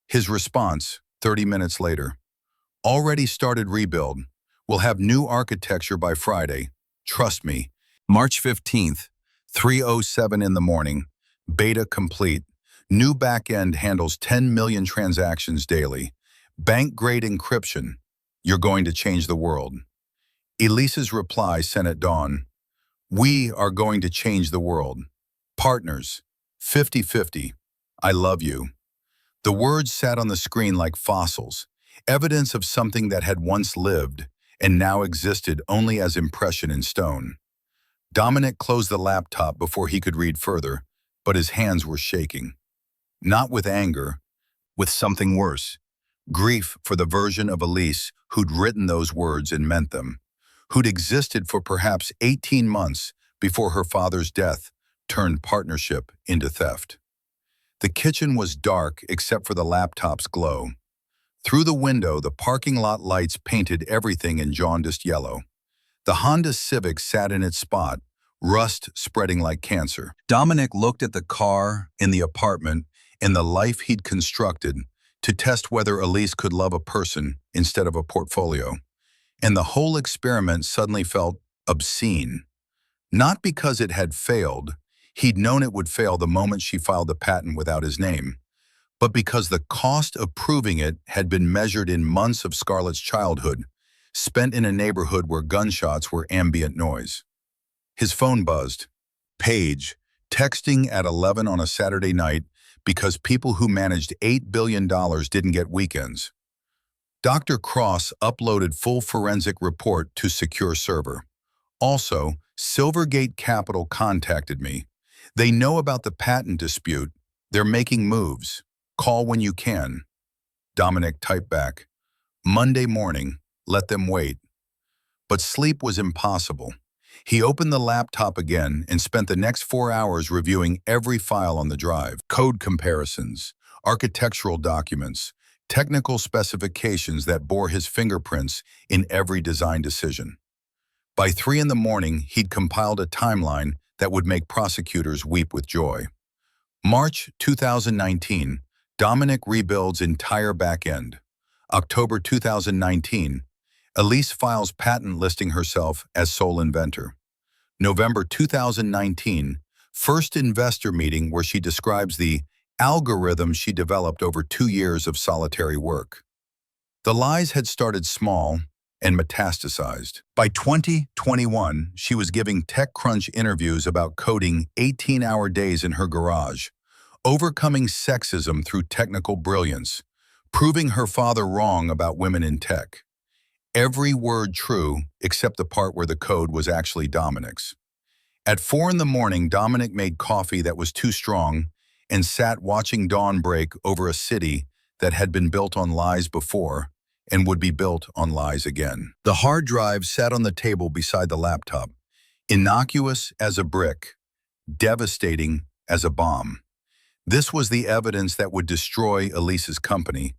His response, 30 minutes later. Already started rebuild. We'll have new architecture by Friday. Trust me. March 15th, 3:07 in the morning. Beta complete. New backend handles 10 million transactions daily. Bank-grade encryption. You're going to change the world. Elise's reply sent at dawn. We are going to change the world. Partners. 50-50. I love you. The words sat on the screen like fossils, evidence of something that had once lived and now existed only as impression in stone. Dominic closed the laptop before he could read further, but his hands were shaking. Not with anger, with something worse. Grief for the version of Elise who'd written those words and meant them, who'd existed for perhaps 18 months before her father's death turned partnership into theft. The kitchen was dark except for the laptop's glow. Through the window, the parking lot lights painted everything in jaundiced yellow. The Honda Civic sat in its spot, rust spreading like cancer. Dominic looked at the car, in the apartment, in the life he'd constructed to test whether Elise could love a person instead of a portfolio. And the whole experiment suddenly felt obscene. Not because it had failed. He'd known it would fail the moment she filed the patent without his name, but because the cost of proving it had been measured in months of Scarlett's childhood, spent in a neighborhood where gunshots were ambient noise. His phone buzzed. Paige, texting at 11 on a Saturday night because people who managed $8 billion didn't get weekends. Dr. Cross uploaded full forensic report to secure server. Also, Silvergate Capital contacted me. They know about the patent dispute. They're making moves. Call when you can. Dominic typed back. Monday morning, let them wait. But sleep was impossible. He opened the laptop again and spent the next 4 hours reviewing every file on the drive. Code comparisons, architectural documents, technical specifications that bore his fingerprints in every design decision. By 3 in the morning, he'd compiled a timeline that would make prosecutors weep with joy. March 2019, Dominic rebuilds entire backend. October 2019, Elise files patent listing herself as sole inventor. November 2019, first investor meeting where she describes the algorithm she developed over 2 years of solitary work. The lies had started small and metastasized. By 2021, she was giving TechCrunch interviews about coding 18-hour days in her garage, overcoming sexism through technical brilliance, proving her father wrong about women in tech. Every word true except the part where the code was actually Dominic's. At 4 in the morning, Dominic made coffee that was too strong and sat watching dawn break over a city that had been built on lies before and would be built on lies again. The hard drive sat on the table beside the laptop, innocuous as a brick, devastating as a bomb. This was the evidence that would destroy Elise's company,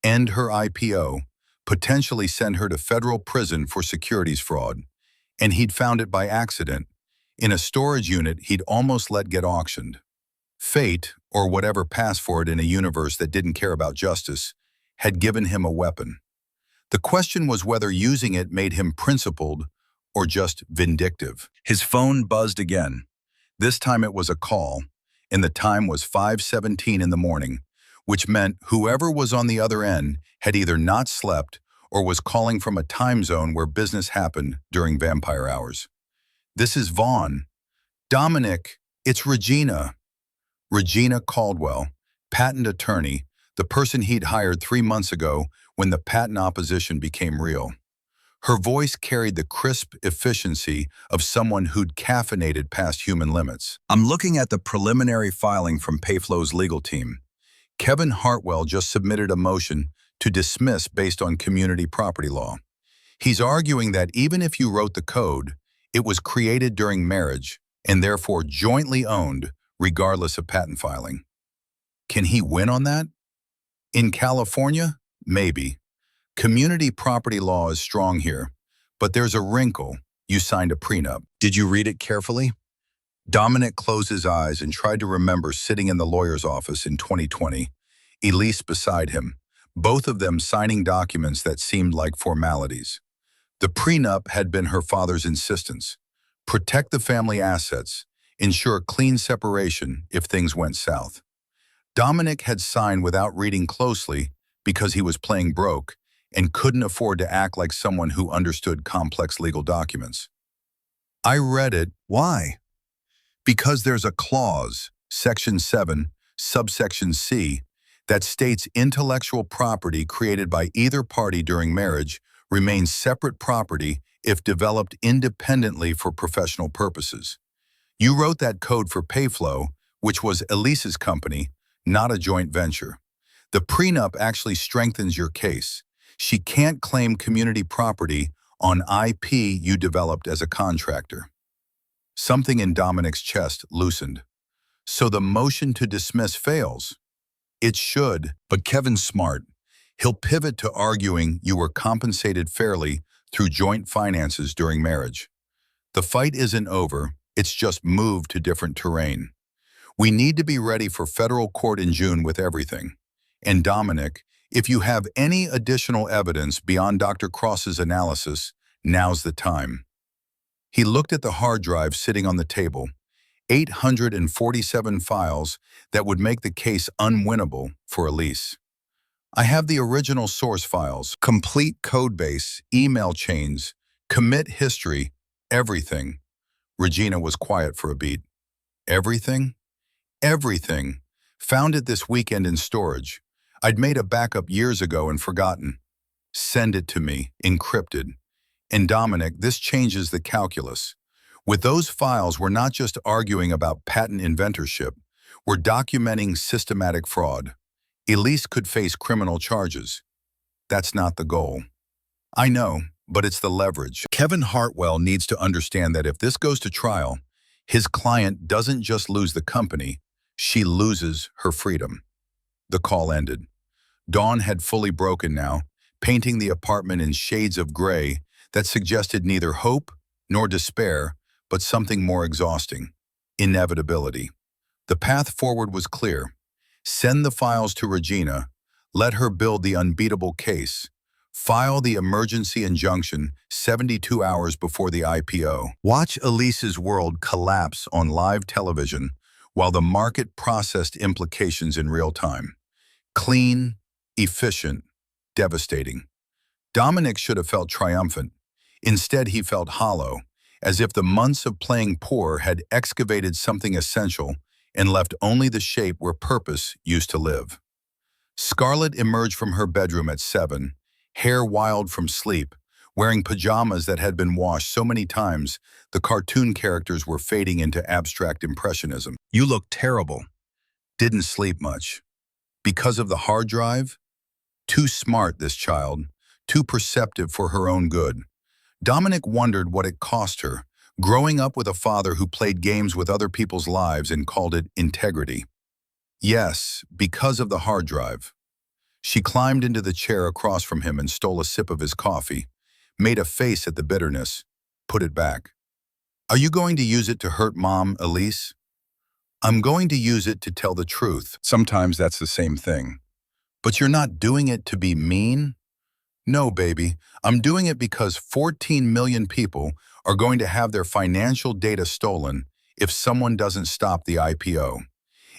end her IPO, potentially send her to federal prison for securities fraud, and he'd found it by accident, in a storage unit he'd almost let get auctioned. Fate, or whatever passed for it in a universe that didn't care about justice, had given him a weapon. The question was whether using it made him principled or just vindictive. His phone buzzed again. This time it was a call, and the time was 5:17 in the morning, which meant whoever was on the other end had either not slept or was calling from a time zone where business happened during vampire hours. "This is Vaughn." "Dominic, it's Regina." Regina Caldwell, patent attorney, the person he'd hired 3 months ago when the patent opposition became real. Her voice carried the crisp efficiency of someone who'd caffeinated past human limits. "I'm looking at the preliminary filing from Payflow's legal team. Kevin Hartwell just submitted a motion to dismiss based on community property law. He's arguing that even if you wrote the code, it was created during marriage and therefore jointly owned regardless of patent filing." Can he win on that? In California? Maybe. Community property law is strong here, but there's a wrinkle. You signed a prenup. Did you read it carefully? Dominic closed his eyes and tried to remember sitting in the lawyer's office in 2020, Elise beside him, both of them signing documents that seemed like formalities. The prenup had been her father's insistence. Protect the family assets, ensure clean separation if things went south. Dominic had signed without reading closely because he was playing broke and couldn't afford to act like someone who understood complex legal documents. "I read it." "Why?" "Because there's a clause, Section 7, subsection C, that states intellectual property created by either party during marriage remains separate property if developed independently for professional purposes. You wrote that code for Payflow, which was Elise's company, not a joint venture. The prenup actually strengthens your case. She can't claim community property on IP you developed as a contractor." Something in Dominic's chest loosened. "So the motion to dismiss fails?" "It should, but Kevin's smart. He'll pivot to arguing you were compensated fairly through joint finances during marriage. The fight isn't over, it's just moved to different terrain. We need to be ready for federal court in June with everything. And Dominic, if you have any additional evidence beyond Dr. Cross's analysis, now's the time." He looked at the hard drive sitting on the table, 847 files that would make the case unwinnable for Elise. "I have the original source files, complete codebase, email chains, commit history, everything." Regina was quiet for a beat. "Everything?" "Everything. Found it this weekend in storage. I'd made a backup years ago and forgotten." "Send it to me, encrypted." And Dominic, this changes the calculus. With those files, we're not just arguing about patent inventorship, we're documenting systematic fraud. Elise could face criminal charges. That's not the goal. "I know, but it's the leverage. Kevin Hartwell needs to understand that if this goes to trial, his client doesn't just lose the company, she loses her freedom." The call ended. Dawn had fully broken now, painting the apartment in shades of gray that suggested neither hope nor despair, but something more exhausting: inevitability. The path forward was clear. Send the files to Regina, let her build the unbeatable case, file the emergency injunction 72 hours before the IPO. Watch Elise's world collapse on live television while the market processed implications in real time. Clean, efficient, devastating. Dominic should have felt triumphant. Instead, he felt hollow, as if the months of playing poor had excavated something essential and left only the shape where purpose used to live. Scarlett emerged from her bedroom at 7, hair wild from sleep, wearing pajamas that had been washed so many times the cartoon characters were fading into abstract impressionism. "You look terrible." "Didn't sleep much." "Because of the hard drive?" Too smart, this child, too perceptive for her own good. Dominic wondered what it cost her, growing up with a father who played games with other people's lives and called it integrity. "Yes, because of the hard drive." She climbed into the chair across from him and stole a sip of his coffee, made a face at the bitterness, put it back. Are you going to use it to hurt Mom, Elise? I'm going to use it to tell the truth. Sometimes that's the same thing. But you're not doing it to be mean? No, baby. I'm doing it because 14 million people are going to have their financial data stolen if someone doesn't stop the IPO.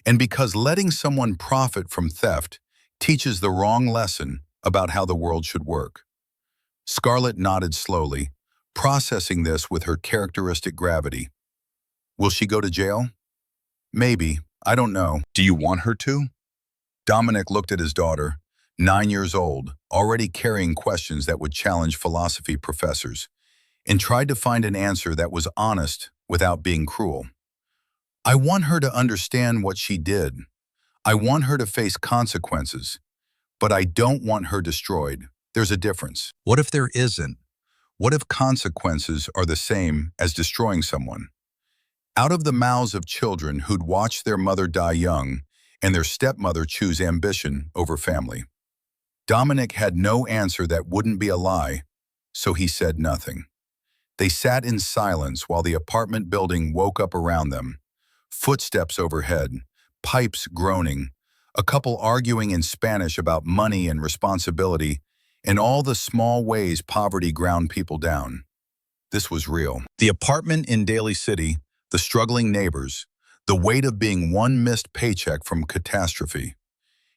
And because letting someone profit from theft teaches the wrong lesson about how the world should work. Scarlett nodded slowly, processing this with her characteristic gravity. Will she go to jail? Maybe. I don't know. Do you want her to? Dominic looked at his daughter, 9 years old, already carrying questions that would challenge philosophy professors, and tried to find an answer that was honest without being cruel. I want her to understand what she did. I want her to face consequences, but I don't want her destroyed. There's a difference. What if there isn't? What if consequences are the same as destroying someone? Out of the mouths of children who'd watched their mother die young and their stepmother choose ambition over family. Dominic had no answer that wouldn't be a lie, so he said nothing. They sat in silence while the apartment building woke up around them. Footsteps overhead, pipes groaning, a couple arguing in Spanish about money and responsibility, and all the small ways poverty ground people down. This was real. The apartment in Daly City, the struggling neighbors, the weight of being one missed paycheck from catastrophe.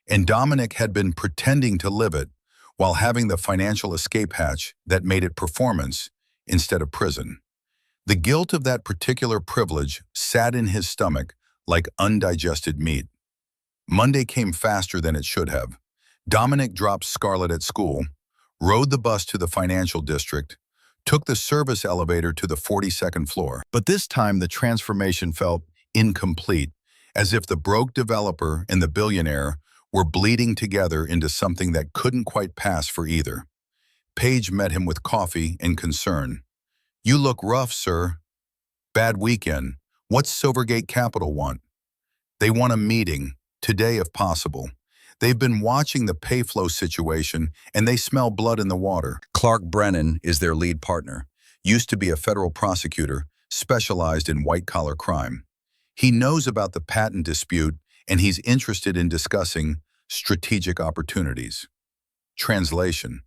And Dominic had been pretending to live it while having the financial escape hatch that made it performance instead of prison. The guilt of that particular privilege sat in his stomach like undigested meat. Monday came faster than it should have. Dominic dropped Scarlett at school, rode the bus to the financial district, took the service elevator to the 42nd floor. But this time the transformation felt incomplete, as if the broke developer and the billionaire were bleeding together into something that couldn't quite pass for either. Paige met him with coffee and concern. You look rough, sir. Bad weekend. What's Silvergate Capital want? They want a meeting, today if possible. They've been watching the payflow situation and they smell blood in the water. Clark Brennan is their lead partner. Used to be a federal prosecutor, specialized in white-collar crime. He knows about the patent dispute and he's interested in discussing strategic opportunities. Translation.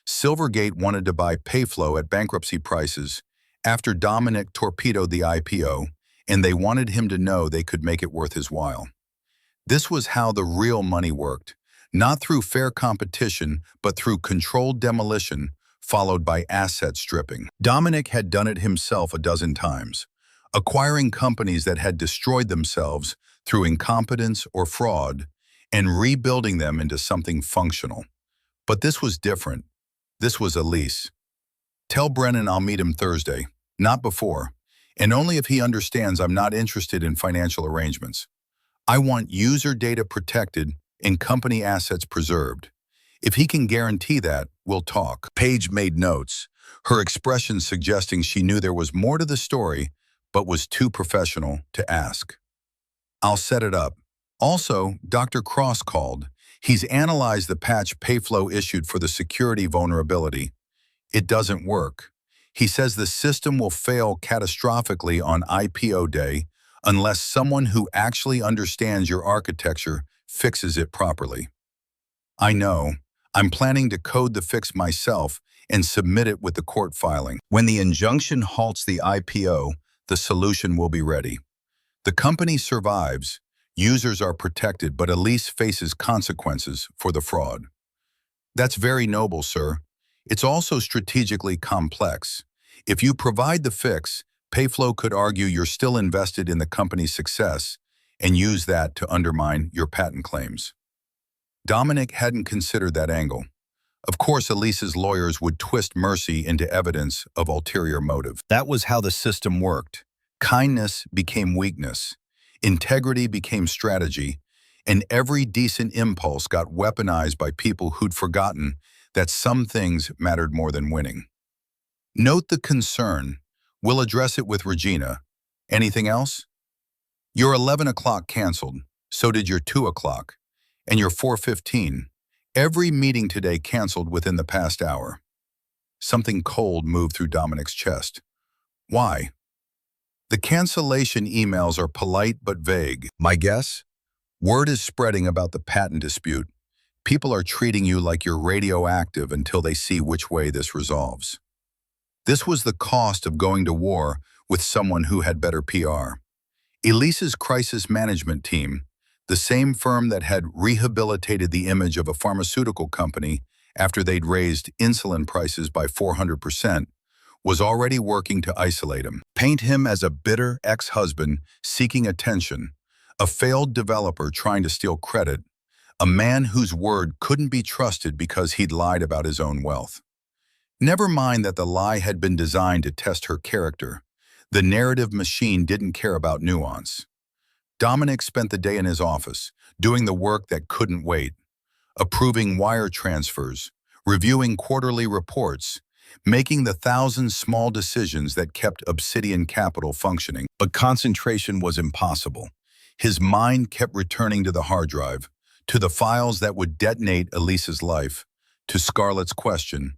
Silvergate wanted to buy Payflow at bankruptcy prices after Dominic torpedoed the IPO, and they wanted him to know they could make it worth his while. This was how the real money worked, not through fair competition, but through controlled demolition, followed by asset stripping. Dominic had done it himself a dozen times, acquiring companies that had destroyed themselves through incompetence or fraud, and rebuilding them into something functional. But this was different. This was Elise. Tell Brennan I'll meet him Thursday, not before, and only if he understands I'm not interested in financial arrangements. I want user data protected and company assets preserved. If he can guarantee that, we'll talk. Paige made notes, her expression suggesting she knew there was more to the story, but was too professional to ask. I'll set it up. Also, Dr. Cross called. He's analyzed the patch Payflow issued for the security vulnerability. It doesn't work. He says the system will fail catastrophically on IPO day unless someone who actually understands your architecture fixes it properly. I know. I'm planning to code the fix myself and submit it with the court filing. When the injunction halts the IPO, the solution will be ready. The company survives, users are protected, but Elise faces consequences for the fraud. That's very noble, sir. It's also strategically complex. If you provide the fix, Payflow could argue you're still invested in the company's success and use that to undermine your patent claims. Dominic hadn't considered that angle. Of course, Elise's lawyers would twist mercy into evidence of ulterior motive. That was how the system worked. Kindness became weakness, integrity became strategy, and every decent impulse got weaponized by people who'd forgotten that some things mattered more than winning. Note the concern. We'll address it with Regina. Anything else? Your 11 o'clock canceled, so did your 2 o'clock, and your 4:15. Every meeting today canceled within the past hour. Something cold moved through Dominic's chest. Why? The cancellation emails are polite but vague. My guess? Word is spreading about the patent dispute. People are treating you like you're radioactive until they see which way this resolves. This was the cost of going to war with someone who had better PR. Elise's crisis management team, the same firm that had rehabilitated the image of a pharmaceutical company after they'd raised insulin prices by 400%, was already working to isolate him, paint him as a bitter ex-husband seeking attention, a failed developer trying to steal credit, a man whose word couldn't be trusted because he'd lied about his own wealth. Never mind that the lie had been designed to test her character. The narrative machine didn't care about nuance. Dominic spent the day in his office, doing the work that couldn't wait, approving wire transfers, reviewing quarterly reports, making the thousand small decisions that kept Obsidian Capital functioning. But concentration was impossible. His mind kept returning to the hard drive, to the files that would detonate Elise's life, to Scarlett's question,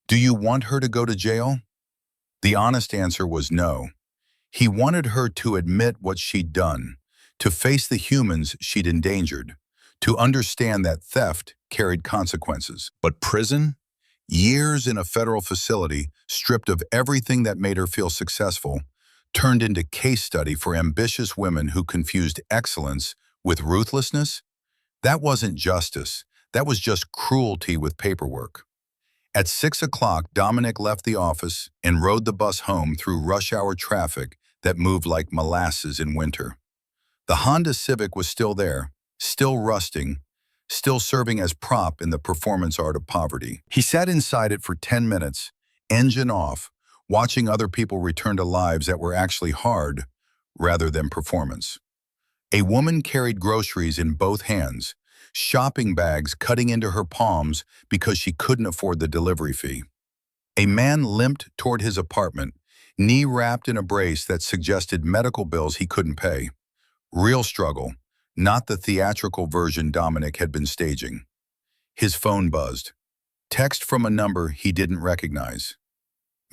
"Do you want her to go to jail?" The honest answer was no. He wanted her to admit what she'd done, to face the humans she'd endangered, to understand that theft carried consequences. But prison? Years in a federal facility, stripped of everything that made her feel successful, turned into case study for ambitious women who confused excellence with ruthlessness? That wasn't justice. That was just cruelty with paperwork. At 6 o'clock, Dominic left the office and rode the bus home through rush-hour traffic that moved like molasses in winter. The Honda Civic was still there, still rusting, still serving as prop in the performance art of poverty. He sat inside it for 10 minutes, engine off, watching other people return to lives that were actually hard rather than performance. A woman carried groceries in both hands, shopping bags cutting into her palms because she couldn't afford the delivery fee. A man limped toward his apartment, knee wrapped in a brace that suggested medical bills he couldn't pay. Real struggle, not the theatrical version Dominic had been staging. His phone buzzed. Text from a number he didn't recognize.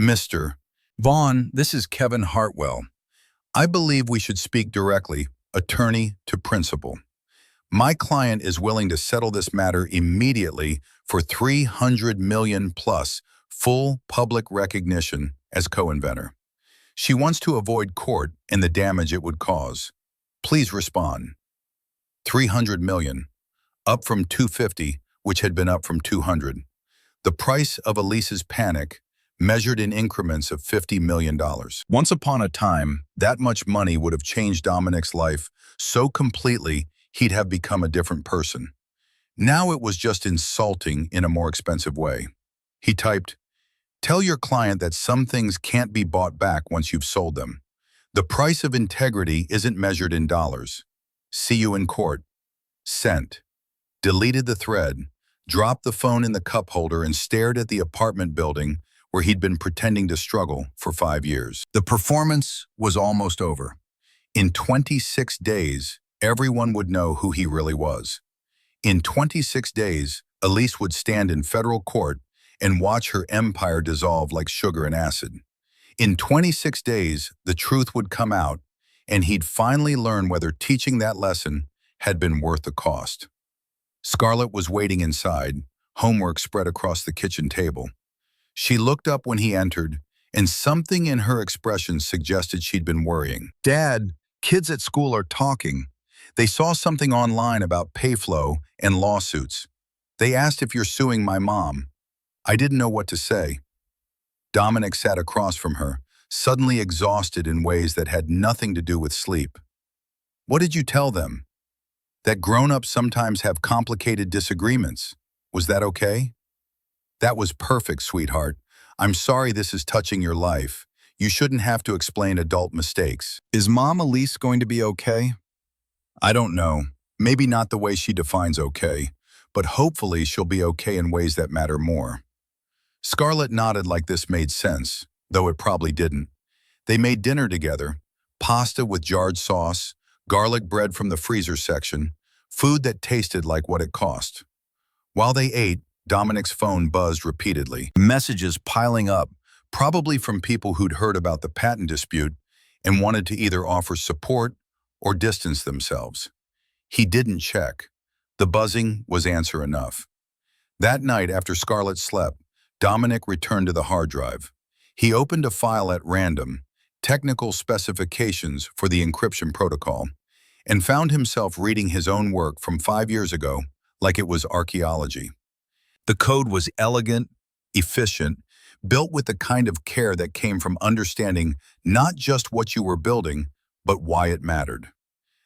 "Mr. Vaughn, this is Kevin Hartwell. I believe we should speak directly, attorney to principal. My client is willing to settle this matter immediately for $300 million plus full public recognition as co-inventor. She wants to avoid court and the damage it would cause. Please respond." 300 million, up from 250, which had been up from 200. The price of Elise's panic, measured in increments of $50 million. Once upon a time, that much money would have changed Dominic's life so completely he'd have become a different person. Now it was just insulting in a more expensive way. He typed, "Tell your client that some things can't be bought back once you've sold them. The price of integrity isn't measured in dollars. See you in court." Sent. Deleted the thread, dropped the phone in the cup holder and stared at the apartment building where he'd been pretending to struggle for 5 years. The performance was almost over. In 26 days, everyone would know who he really was. In 26 days, Elise would stand in federal court and watch her empire dissolve like sugar and acid. In 26 days, the truth would come out, and he'd finally learn whether teaching that lesson had been worth the cost. Scarlett was waiting inside, homework spread across the kitchen table. She looked up when he entered, and something in her expression suggested she'd been worrying. "Dad, kids at school are talking. They saw something online about payflow and lawsuits. They asked if you're suing my mom." I didn't know what to say. Dominic sat across from her, suddenly exhausted in ways that had nothing to do with sleep. "What did you tell them?" "That grown-ups sometimes have complicated disagreements. Was that okay?" "That was perfect, sweetheart. I'm sorry this is touching your life. You shouldn't have to explain adult mistakes." "Is Mom Elise going to be okay?" "I don't know. Maybe not the way she defines okay, but hopefully she'll be okay in ways that matter more." Scarlett nodded like this made sense, though it probably didn't. They made dinner together, pasta with jarred sauce, garlic bread from the freezer section, food that tasted like what it cost. While they ate, Dominic's phone buzzed repeatedly, messages piling up, probably from people who'd heard about the patent dispute and wanted to either offer support or distance themselves. He didn't check. The buzzing was answer enough. That night, after Scarlett slept, Dominic returned to the hard drive. He opened a file at random, technical specifications for the encryption protocol, and found himself reading his own work from 5 years ago like it was archaeology. The code was elegant, efficient, built with the kind of care that came from understanding not just what you were building, but why it mattered.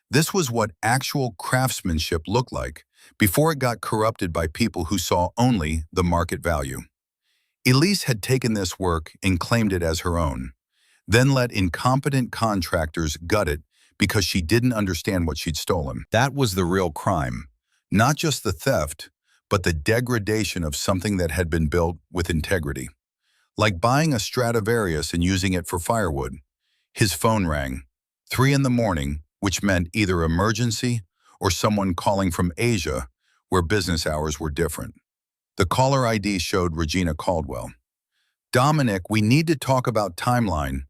This was what actual craftsmanship looked like before it got corrupted by people who saw only the market value. Elise had taken this work and claimed it as her own, then let incompetent contractors gut it because she didn't understand what she'd stolen. That was the real crime. Not just the theft, but the degradation of something that had been built with integrity. Like buying a Stradivarius and using it for firewood. His phone rang, 3 in the morning, which meant either emergency or someone calling from Asia, where business hours were different. The caller ID showed Regina Caldwell. Dominic, we need to talk about timeline.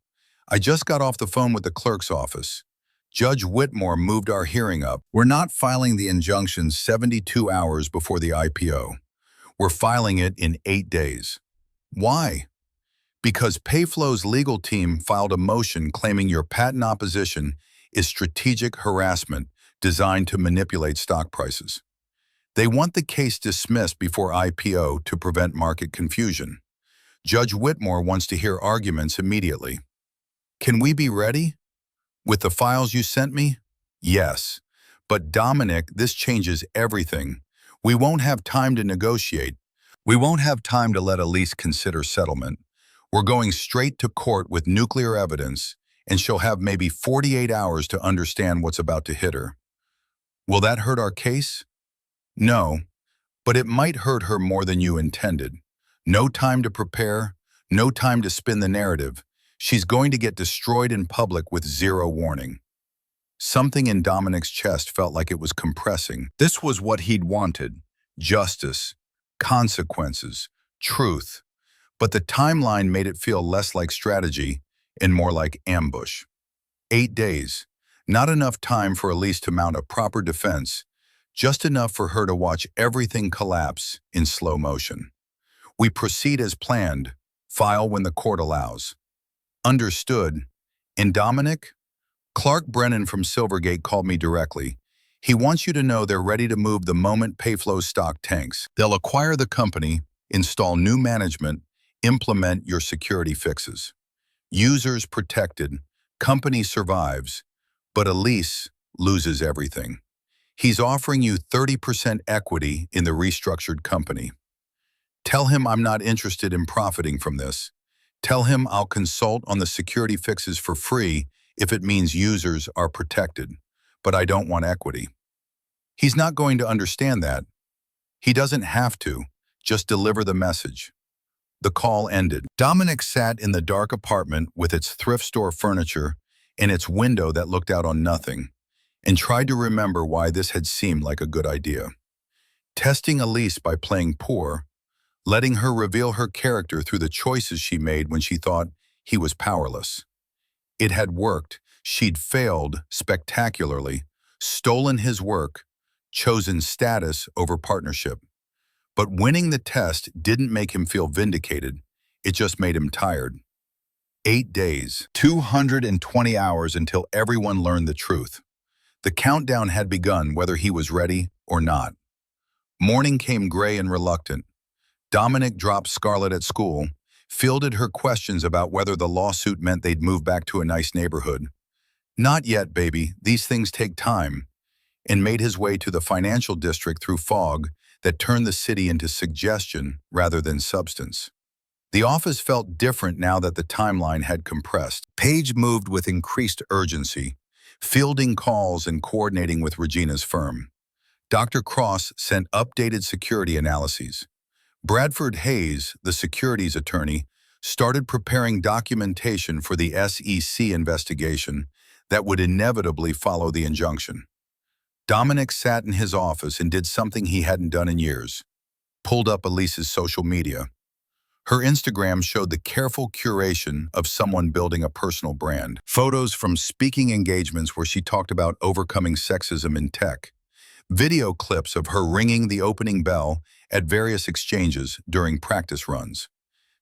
I just got off the phone with the clerk's office. Judge Whitmore moved our hearing up. We're not filing the injunction 72 hours before the IPO. We're filing it in 8 days. Why? Because Payflow's legal team filed a motion claiming your patent opposition is strategic harassment designed to manipulate stock prices. They want the case dismissed before IPO to prevent market confusion. Judge Whitmore wants to hear arguments immediately. Can we be ready? With the files you sent me? Yes. But Dominic, this changes everything. We won't have time to negotiate. We won't have time to let Elise consider settlement. We're going straight to court with nuclear evidence, and she'll have maybe 48 hours to understand what's about to hit her. Will that hurt our case? No, but it might hurt her more than you intended. No time to prepare, no time to spin the narrative. She's going to get destroyed in public with zero warning. Something in Dominic's chest felt like it was compressing. This was what he'd wanted: justice, consequences, truth. But the timeline made it feel less like strategy and more like ambush. 8 days. Not enough time for Elise to mount a proper defense, just enough for her to watch everything collapse in slow motion. We proceed as planned, file when the court allows. Understood. And Dominic? Clark Brennan from Silvergate called me directly. He wants you to know they're ready to move the moment Payflow's stock tanks. They'll acquire the company, install new management, implement your security fixes. Users protected, company survives, but Elise loses everything. He's offering you 30% equity in the restructured company. Tell him I'm not interested in profiting from this. Tell him I'll consult on the security fixes for free if it means users are protected, but I don't want equity. He's not going to understand that. He doesn't have to. Just deliver the message. The call ended. Dominic sat in the dark apartment with its thrift store furniture and its window that looked out on nothing, and tried to remember why this had seemed like a good idea. Testing Elise by playing poor, letting her reveal her character through the choices she made when she thought he was powerless. It had worked. She'd failed spectacularly, stolen his work, chosen status over partnership. But winning the test didn't make him feel vindicated. It just made him tired. 8 days, 220 hours until everyone learned the truth. The countdown had begun whether he was ready or not. Morning came gray and reluctant. Dominic dropped Scarlett at school, fielded her questions about whether the lawsuit meant they'd move back to a nice neighborhood. Not yet, baby, these things take time, and made his way to the financial district through fog that turned the city into suggestion rather than substance. The office felt different now that the timeline had compressed. Paige moved with increased urgency, fielding calls and coordinating with Regina's firm. Dr. Cross sent updated security analyses. Bradford Hayes, the securities attorney, started preparing documentation for the SEC investigation that would inevitably follow the injunction. Dominic sat in his office and did something he hadn't done in years. pulled up Elise's social media. Her Instagram showed the careful curation of someone building a personal brand. Photos from speaking engagements where she talked about overcoming sexism in tech. Video clips of her ringing the opening bell at various exchanges during practice runs.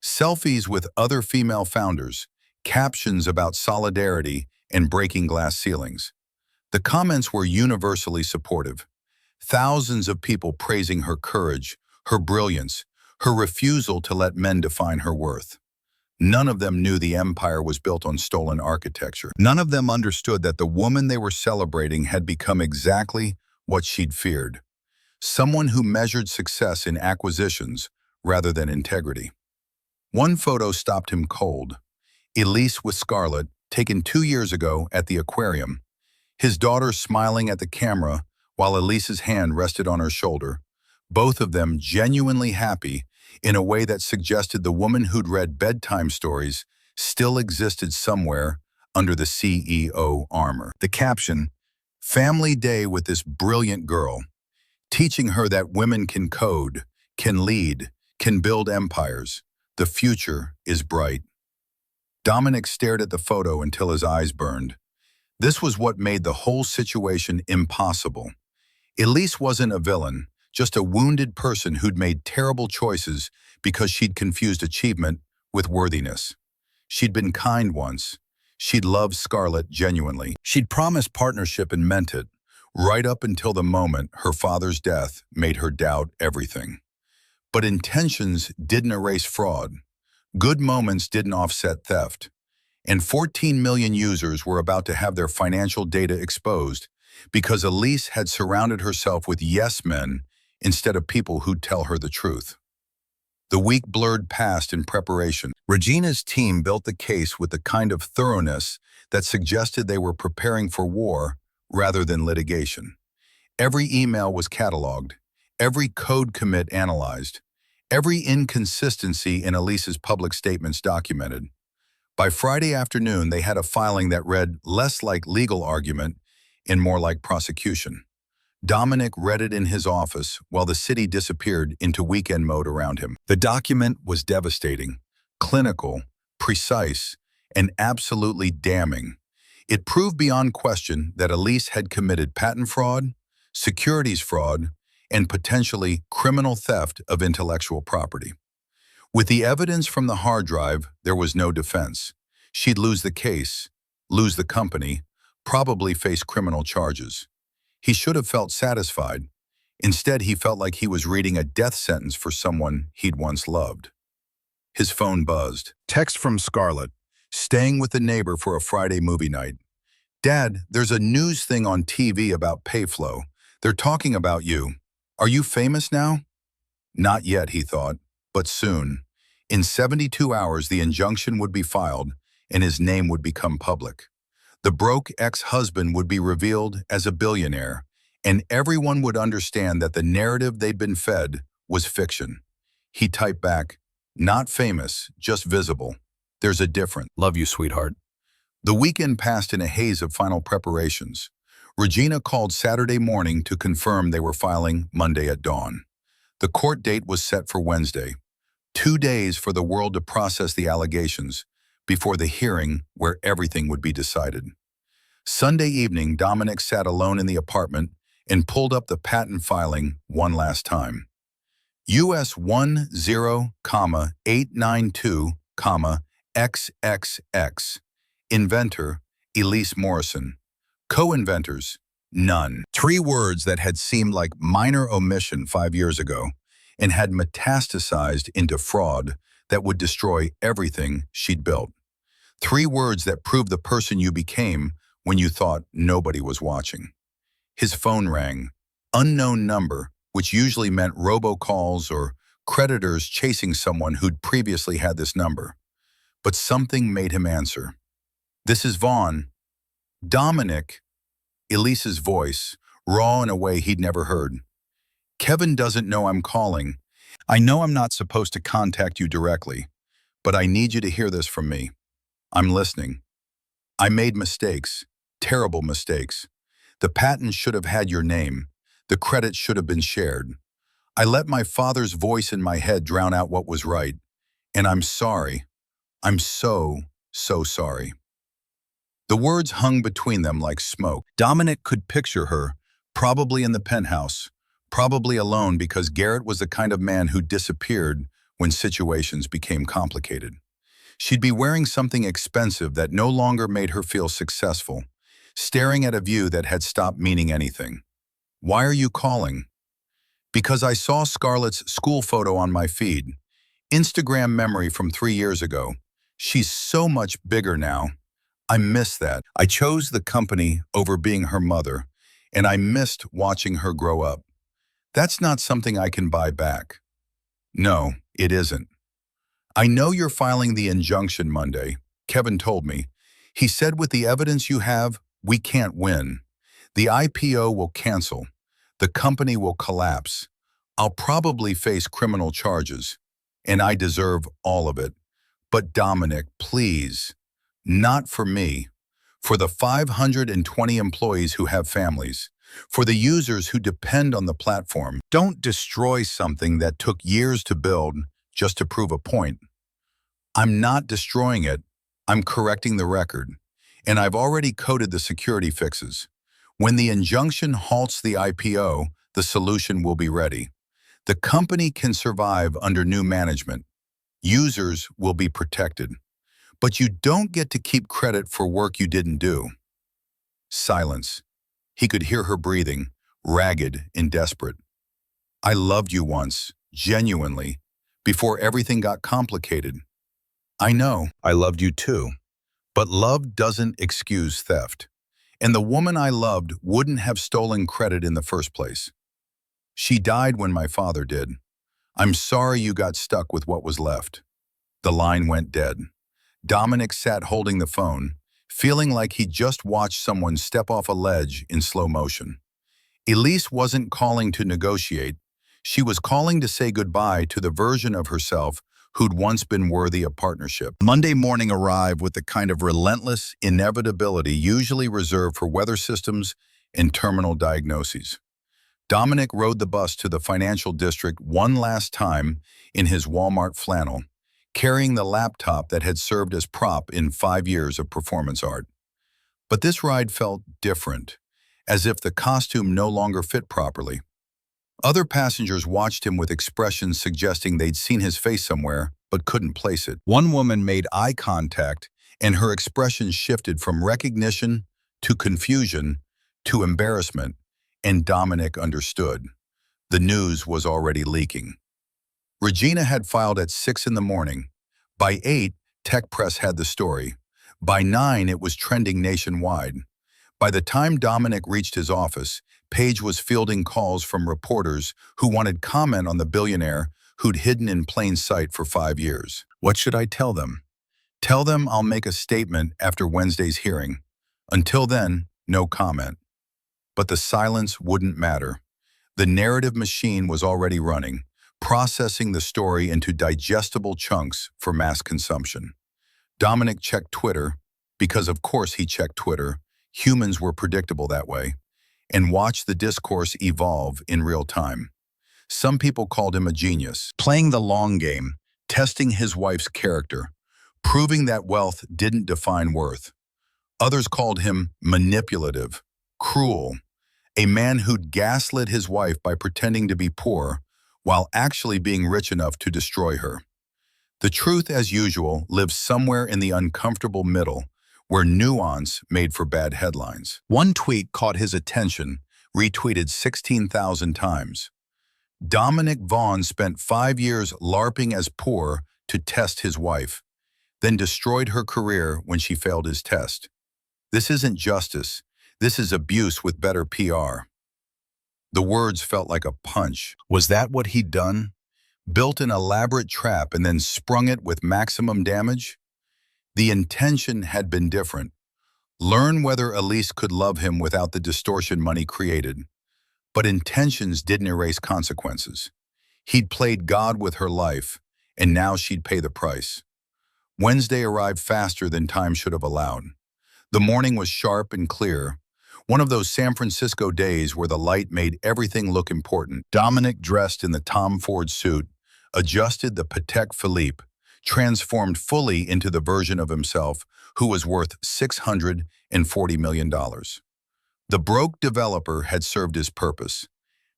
Selfies with other female founders. Captions about solidarity and breaking glass ceilings. The comments were universally supportive. Thousands of people praising her courage, her brilliance, her refusal to let men define her worth. None of them knew the empire was built on stolen architecture. None of them understood that the woman they were celebrating had become exactly what she'd feared. Someone who measured success in acquisitions rather than integrity. One photo stopped him cold. Elise with Scarlett, taken 2 years ago at the aquarium. His daughter smiling at the camera while Elise's hand rested on her shoulder. Both of them genuinely happy in a way that suggested the woman who'd read bedtime stories still existed somewhere under the CEO armor. The caption, "Family day with this brilliant girl," teaching her that women can code, can lead, can build empires. The future is bright. Dominic stared at the photo until his eyes burned. This was what made the whole situation impossible. Elise wasn't a villain, just a wounded person who'd made terrible choices because she'd confused achievement with worthiness. She'd been kind once. She'd loved Scarlett genuinely. She'd promised partnership and meant it, right up until the moment her father's death made her doubt everything. But intentions didn't erase fraud. Good moments didn't offset theft. And 14 million users were about to have their financial data exposed because Elise had surrounded herself with yes men instead of people who'd tell her the truth. The week blurred past in preparation. Regina's team built the case with the kind of thoroughness that suggested they were preparing for war rather than litigation. Every email was cataloged, every code commit analyzed, every inconsistency in Elise's public statements documented. By Friday afternoon, they had a filing that read less like legal argument and more like prosecution. Dominic read it in his office while the city disappeared into weekend mode around him. The document was devastating, clinical, precise, and absolutely damning. It proved beyond question that Elise had committed patent fraud, securities fraud, and potentially criminal theft of intellectual property. With the evidence from the hard drive, there was no defense. She'd lose the case, lose the company, probably face criminal charges. He should have felt satisfied. Instead, he felt like he was reading a death sentence for someone he'd once loved. His phone buzzed. Text from Scarlett, staying with the neighbor for a Friday movie night. "Dad, there's a news thing on TV about Payflow. They're talking about you. Are you famous now?" Not yet, he thought, but soon. In 72 hours, the injunction would be filed and his name would become public. The broke ex-husband would be revealed as a billionaire, and everyone would understand that the narrative they'd been fed was fiction. He typed back, "Not famous, just visible. There's a difference. Love you, sweetheart." The weekend passed in a haze of final preparations. Regina called Saturday morning to confirm they were filing Monday at dawn. The court date was set for Wednesday, 2 days for the world to process the allegations before the hearing where everything would be decided. Sunday evening, Dominic sat alone in the apartment and pulled up the patent filing one last time. US 10,892,XXX. Inventor, Elise Morrison. Co-inventors, none. 3 words that had seemed like minor omission 5 years ago and had metastasized into fraud that would destroy everything she'd built. 3 words that proved the person you became when you thought nobody was watching. His phone rang. Unknown number, which usually meant robocalls or creditors chasing someone who'd previously had this number. But something made him answer. "This is Vaughn." "Dominic," Elise's voice, raw in a way he'd never heard. "Kevin doesn't know I'm calling. I know I'm not supposed to contact you directly, but I need you to hear this from me. I'm listening. I made mistakes, terrible mistakes. The patent should have had your name. The credit should have been shared. I let my father's voice in my head drown out what was right. And I'm sorry. I'm so, so sorry. The words hung between them like smoke. Dominic could picture her, probably in the penthouse, probably alone because Garrett was the kind of man who disappeared when situations became complicated. She'd be wearing something expensive that no longer made her feel successful, staring at a view that had stopped meaning anything. Why are you calling? Because I saw Scarlett's school photo on my feed. Instagram memory from 3 years ago. She's so much bigger now. I miss that. I chose the company over being her mother, and I missed watching her grow up. That's not something I can buy back. No, it isn't. I know you're filing the injunction Monday, Kevin told me. He said with the evidence you have, we can't win. The IPO will cancel. The company will collapse. I'll probably face criminal charges, and I deserve all of it. But Dominic, please, not for me. For the 520 employees who have families. For the users who depend on the platform. Don't destroy something that took years to build just to prove a point. I'm not destroying it. I'm correcting the record. And I've already coded the security fixes. When the injunction halts the IPO, the solution will be ready. The company can survive under new management. Users will be protected. But you don't get to keep credit for work you didn't do. Silence. He could hear her breathing, ragged and desperate. I loved you once, genuinely, before everything got complicated. I know, I loved you too. But love doesn't excuse theft. And the woman I loved wouldn't have stolen credit in the first place. She died when my father did. I'm sorry you got stuck with what was left. The line went dead. Dominic sat holding the phone, feeling like he'd just watched someone step off a ledge in slow motion. Elise wasn't calling to negotiate. She was calling to say goodbye to the version of herself who'd once been worthy of partnership. Monday morning arrived with the kind of relentless inevitability usually reserved for weather systems and terminal diagnoses. Dominic rode the bus to the financial district one last time in his Walmart flannel, carrying the laptop that had served as prop in 5 years of performance art. But this ride felt different, as if the costume no longer fit properly. Other passengers watched him with expressions suggesting they'd seen his face somewhere but couldn't place it. One woman made eye contact, and her expression shifted from recognition to confusion to embarrassment, and Dominic understood. The news was already leaking. Regina had filed at 6 in the morning. By 8, Tech Press had the story. By 9, it was trending nationwide. By the time Dominic reached his office, Paige was fielding calls from reporters who wanted comment on the billionaire who'd hidden in plain sight for 5 years. What should I tell them? Tell them I'll make a statement after Wednesday's hearing. Until then, no comment. But the silence wouldn't matter. The narrative machine was already running, processing the story into digestible chunks for mass consumption. Dominic checked Twitter, because of course he checked Twitter. Humans were predictable that way, and watched the discourse evolve in real time. Some people called him a genius, playing the long game, testing his wife's character, proving that wealth didn't define worth. Others called him manipulative, cruel, a man who'd gaslit his wife by pretending to be poor while actually being rich enough to destroy her. The truth, as usual, lives somewhere in the uncomfortable middle, where nuance made for bad headlines. One tweet caught his attention, retweeted 16,000 times. Dominic Vaughn spent 5 years LARPing as poor to test his wife, then destroyed her career when she failed his test. This isn't justice. This is abuse with better PR. The words felt like a punch. Was that what he'd done? Built an elaborate trap and then sprung it with maximum damage? The intention had been different. Learn whether Elise could love him without the distortion money created. But intentions didn't erase consequences. He'd played God with her life, and now she'd pay the price. Wednesday arrived faster than time should have allowed. The morning was sharp and clear. One of those San Francisco days where the light made everything look important. Dominic, dressed in the Tom Ford suit, adjusted the Patek Philippe, transformed fully into the version of himself who was worth $640 million. The broke developer had served his purpose.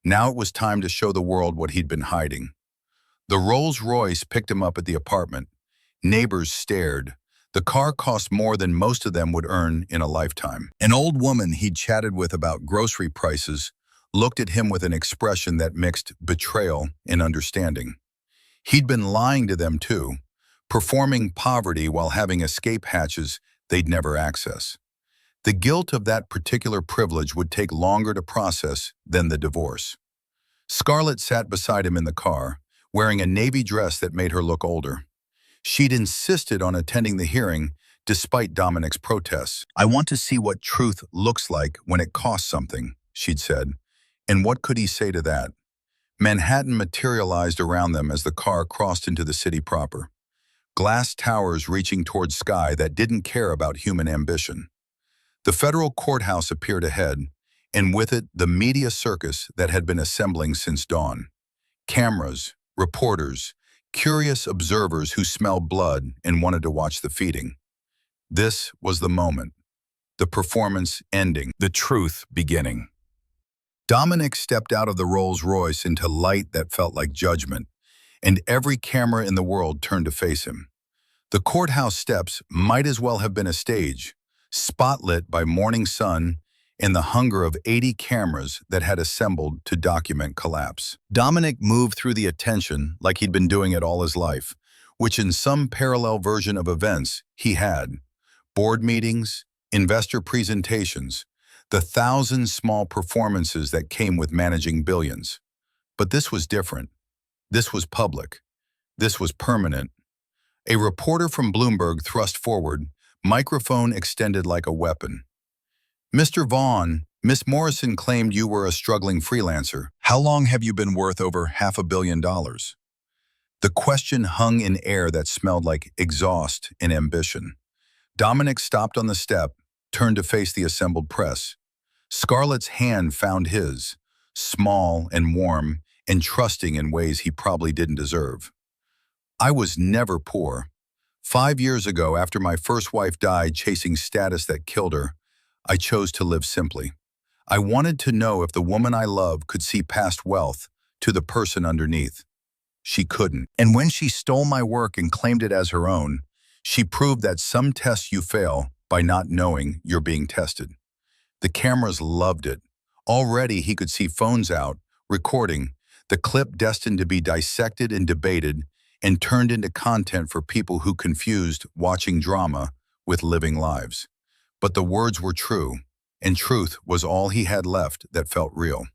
Now it was time to show the world what he'd been hiding. The Rolls-Royce picked him up at the apartment. Neighbors stared. The car cost more than most of them would earn in a lifetime. An old woman he'd chatted with about grocery prices looked at him with an expression that mixed betrayal and understanding. He'd been lying to them too, performing poverty while having escape hatches they'd never access. The guilt of that particular privilege would take longer to process than the divorce. Scarlett sat beside him in the car, wearing a navy dress that made her look older. She'd insisted on attending the hearing despite Dominic's protests. "I want to see what truth looks like when it costs something," she'd said. And what could he say to that? Manhattan materialized around them as the car crossed into the city proper. Glass towers reaching toward sky that didn't care about human ambition. The federal courthouse appeared ahead, and with it the media circus that had been assembling since dawn. Cameras, reporters, curious observers who smelled blood and wanted to watch the feeding. This was the moment. The performance ending, the truth beginning. Dominic stepped out of the Rolls-Royce into light that felt like judgment, and every camera in the world turned to face him. The courthouse steps might as well have been a stage, spotlit by morning sun and the hunger of 80 cameras that had assembled to document collapse. Dominic moved through the attention like he'd been doing it all his life, which in some parallel version of events he had. Board meetings, investor presentations, the thousand small performances that came with managing billions. But this was different. This was public. This was permanent. A reporter from Bloomberg thrust forward, microphone extended like a weapon. "Mr. Vaughn, Miss Morrison claimed you were a struggling freelancer. How long have you been worth over $500 million?" The question hung in air that smelled like exhaust and ambition. Dominic stopped on the step, turned to face the assembled press. Scarlett's hand found his, small and warm and trusting in ways he probably didn't deserve. "I was never poor. 5 years ago, after my first wife died chasing status that killed her, I chose to live simply. I wanted to know if the woman I love could see past wealth to the person underneath. She couldn't. And when she stole my work and claimed it as her own, she proved that some tests you fail by not knowing you're being tested." The cameras loved it. Already he could see phones out, recording, the clip destined to be dissected and debated and turned into content for people who confused watching drama with living lives. But the words were true, and truth was all he had left that felt real.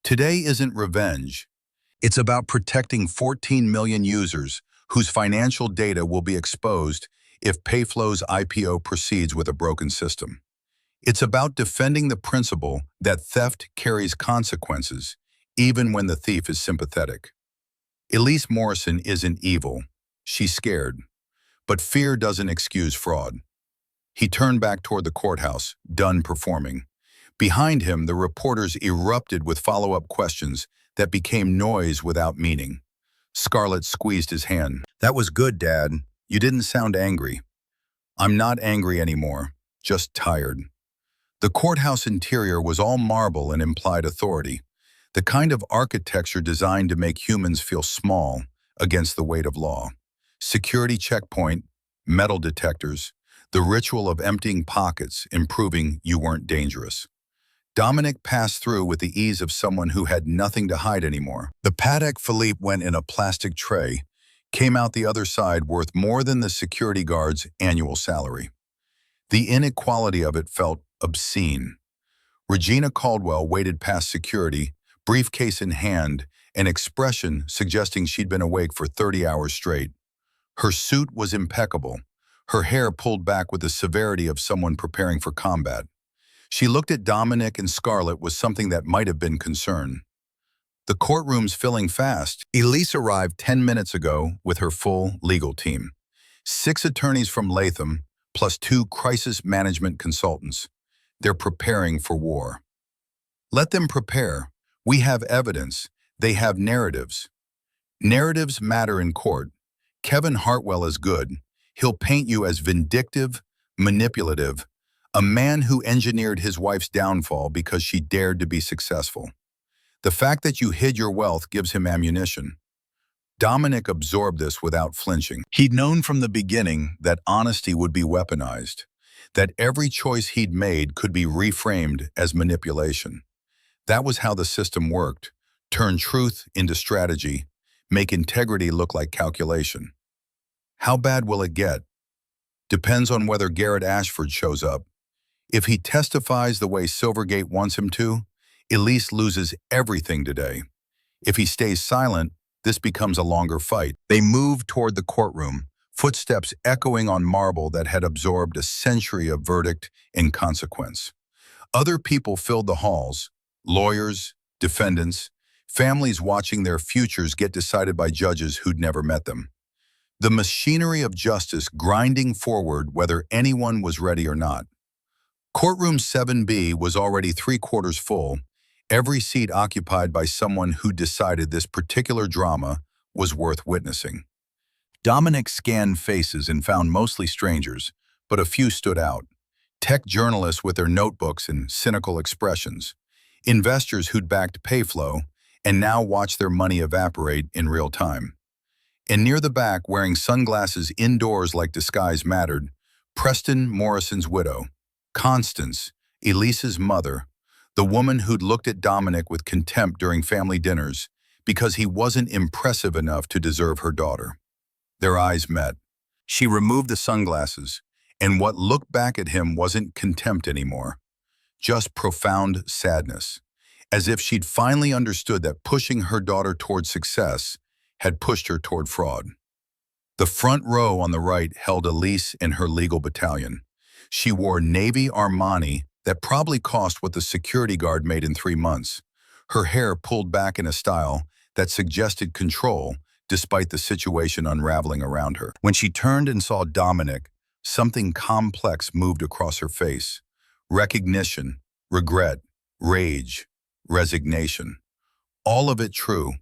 Today isn't revenge. It's about protecting 14 million users whose financial data will be exposed if Payflow's IPO proceeds with a broken system. It's about defending the principle that theft carries consequences, even when the thief is sympathetic. Elise Morrison isn't evil. She's scared. But fear doesn't excuse fraud. He turned back toward the courthouse, done performing. Behind him, the reporters erupted with follow-up questions that became noise without meaning. Scarlett squeezed his hand. "That was good, Dad. You didn't sound angry." "I'm not angry anymore, just tired." The courthouse interior was all marble and implied authority, the kind of architecture designed to make humans feel small against the weight of law. Security checkpoint, metal detectors, the ritual of emptying pockets and proving you weren't dangerous. Dominic passed through with the ease of someone who had nothing to hide anymore. The Patek Philippe went in a plastic tray, came out the other side worth more than the security guard's annual salary. The inequality of it felt obscene. Regina Caldwell waited past security, briefcase in hand, an expression suggesting she'd been awake for 30 hours straight. Her suit was impeccable, her hair pulled back with the severity of someone preparing for combat. She looked at Dominic and Scarlett with something that might have been concern. "The courtroom's filling fast." Elise arrived 10 minutes ago with her full legal team. 6 attorneys from Latham, plus 2 crisis management consultants. They're preparing for war. Let them prepare. We have evidence. They have narratives. Narratives matter in court. Kevin Hartwell is good. He'll paint you as vindictive, manipulative, a man who engineered his wife's downfall because she dared to be successful. The fact that you hid your wealth gives him ammunition. Dominic absorbed this without flinching. He'd known from the beginning that honesty would be weaponized, that every choice he'd made could be reframed as manipulation. That was how the system worked: turn truth into strategy, make integrity look like calculation. How bad will it get? Depends on whether Garrett Ashford shows up. If he testifies the way Silvergate wants him to, Elise loses everything today. If he stays silent, this becomes a longer fight. They moved toward the courtroom, footsteps echoing on marble that had absorbed a century of verdict and consequence. Other people filled the halls: lawyers, defendants, families watching their futures get decided by judges who'd never met them. The machinery of justice grinding forward whether anyone was ready or not. Courtroom 7B was already three-quarters full, every seat occupied by someone who decided this particular drama was worth witnessing. Dominic scanned faces and found mostly strangers, but a few stood out. Tech journalists with their notebooks and cynical expressions, investors who'd backed Payflow and now watched their money evaporate in real time. And near the back, wearing sunglasses indoors like disguise mattered, Preston Morrison's widow, Constance, Elise's mother, the woman who'd looked at Dominic with contempt during family dinners because he wasn't impressive enough to deserve her daughter. Their eyes met. She removed the sunglasses, and what looked back at him wasn't contempt anymore, just profound sadness, as if she'd finally understood that pushing her daughter toward success had pushed her toward fraud. The front row on the right held Elise in her legal battalion. She wore navy Armani that probably cost what the security guard made in 3 months. Her hair pulled back in a style that suggested control despite the situation unraveling around her. When she turned and saw Dominic, something complex moved across her face. Recognition, regret, rage, resignation. All of it true,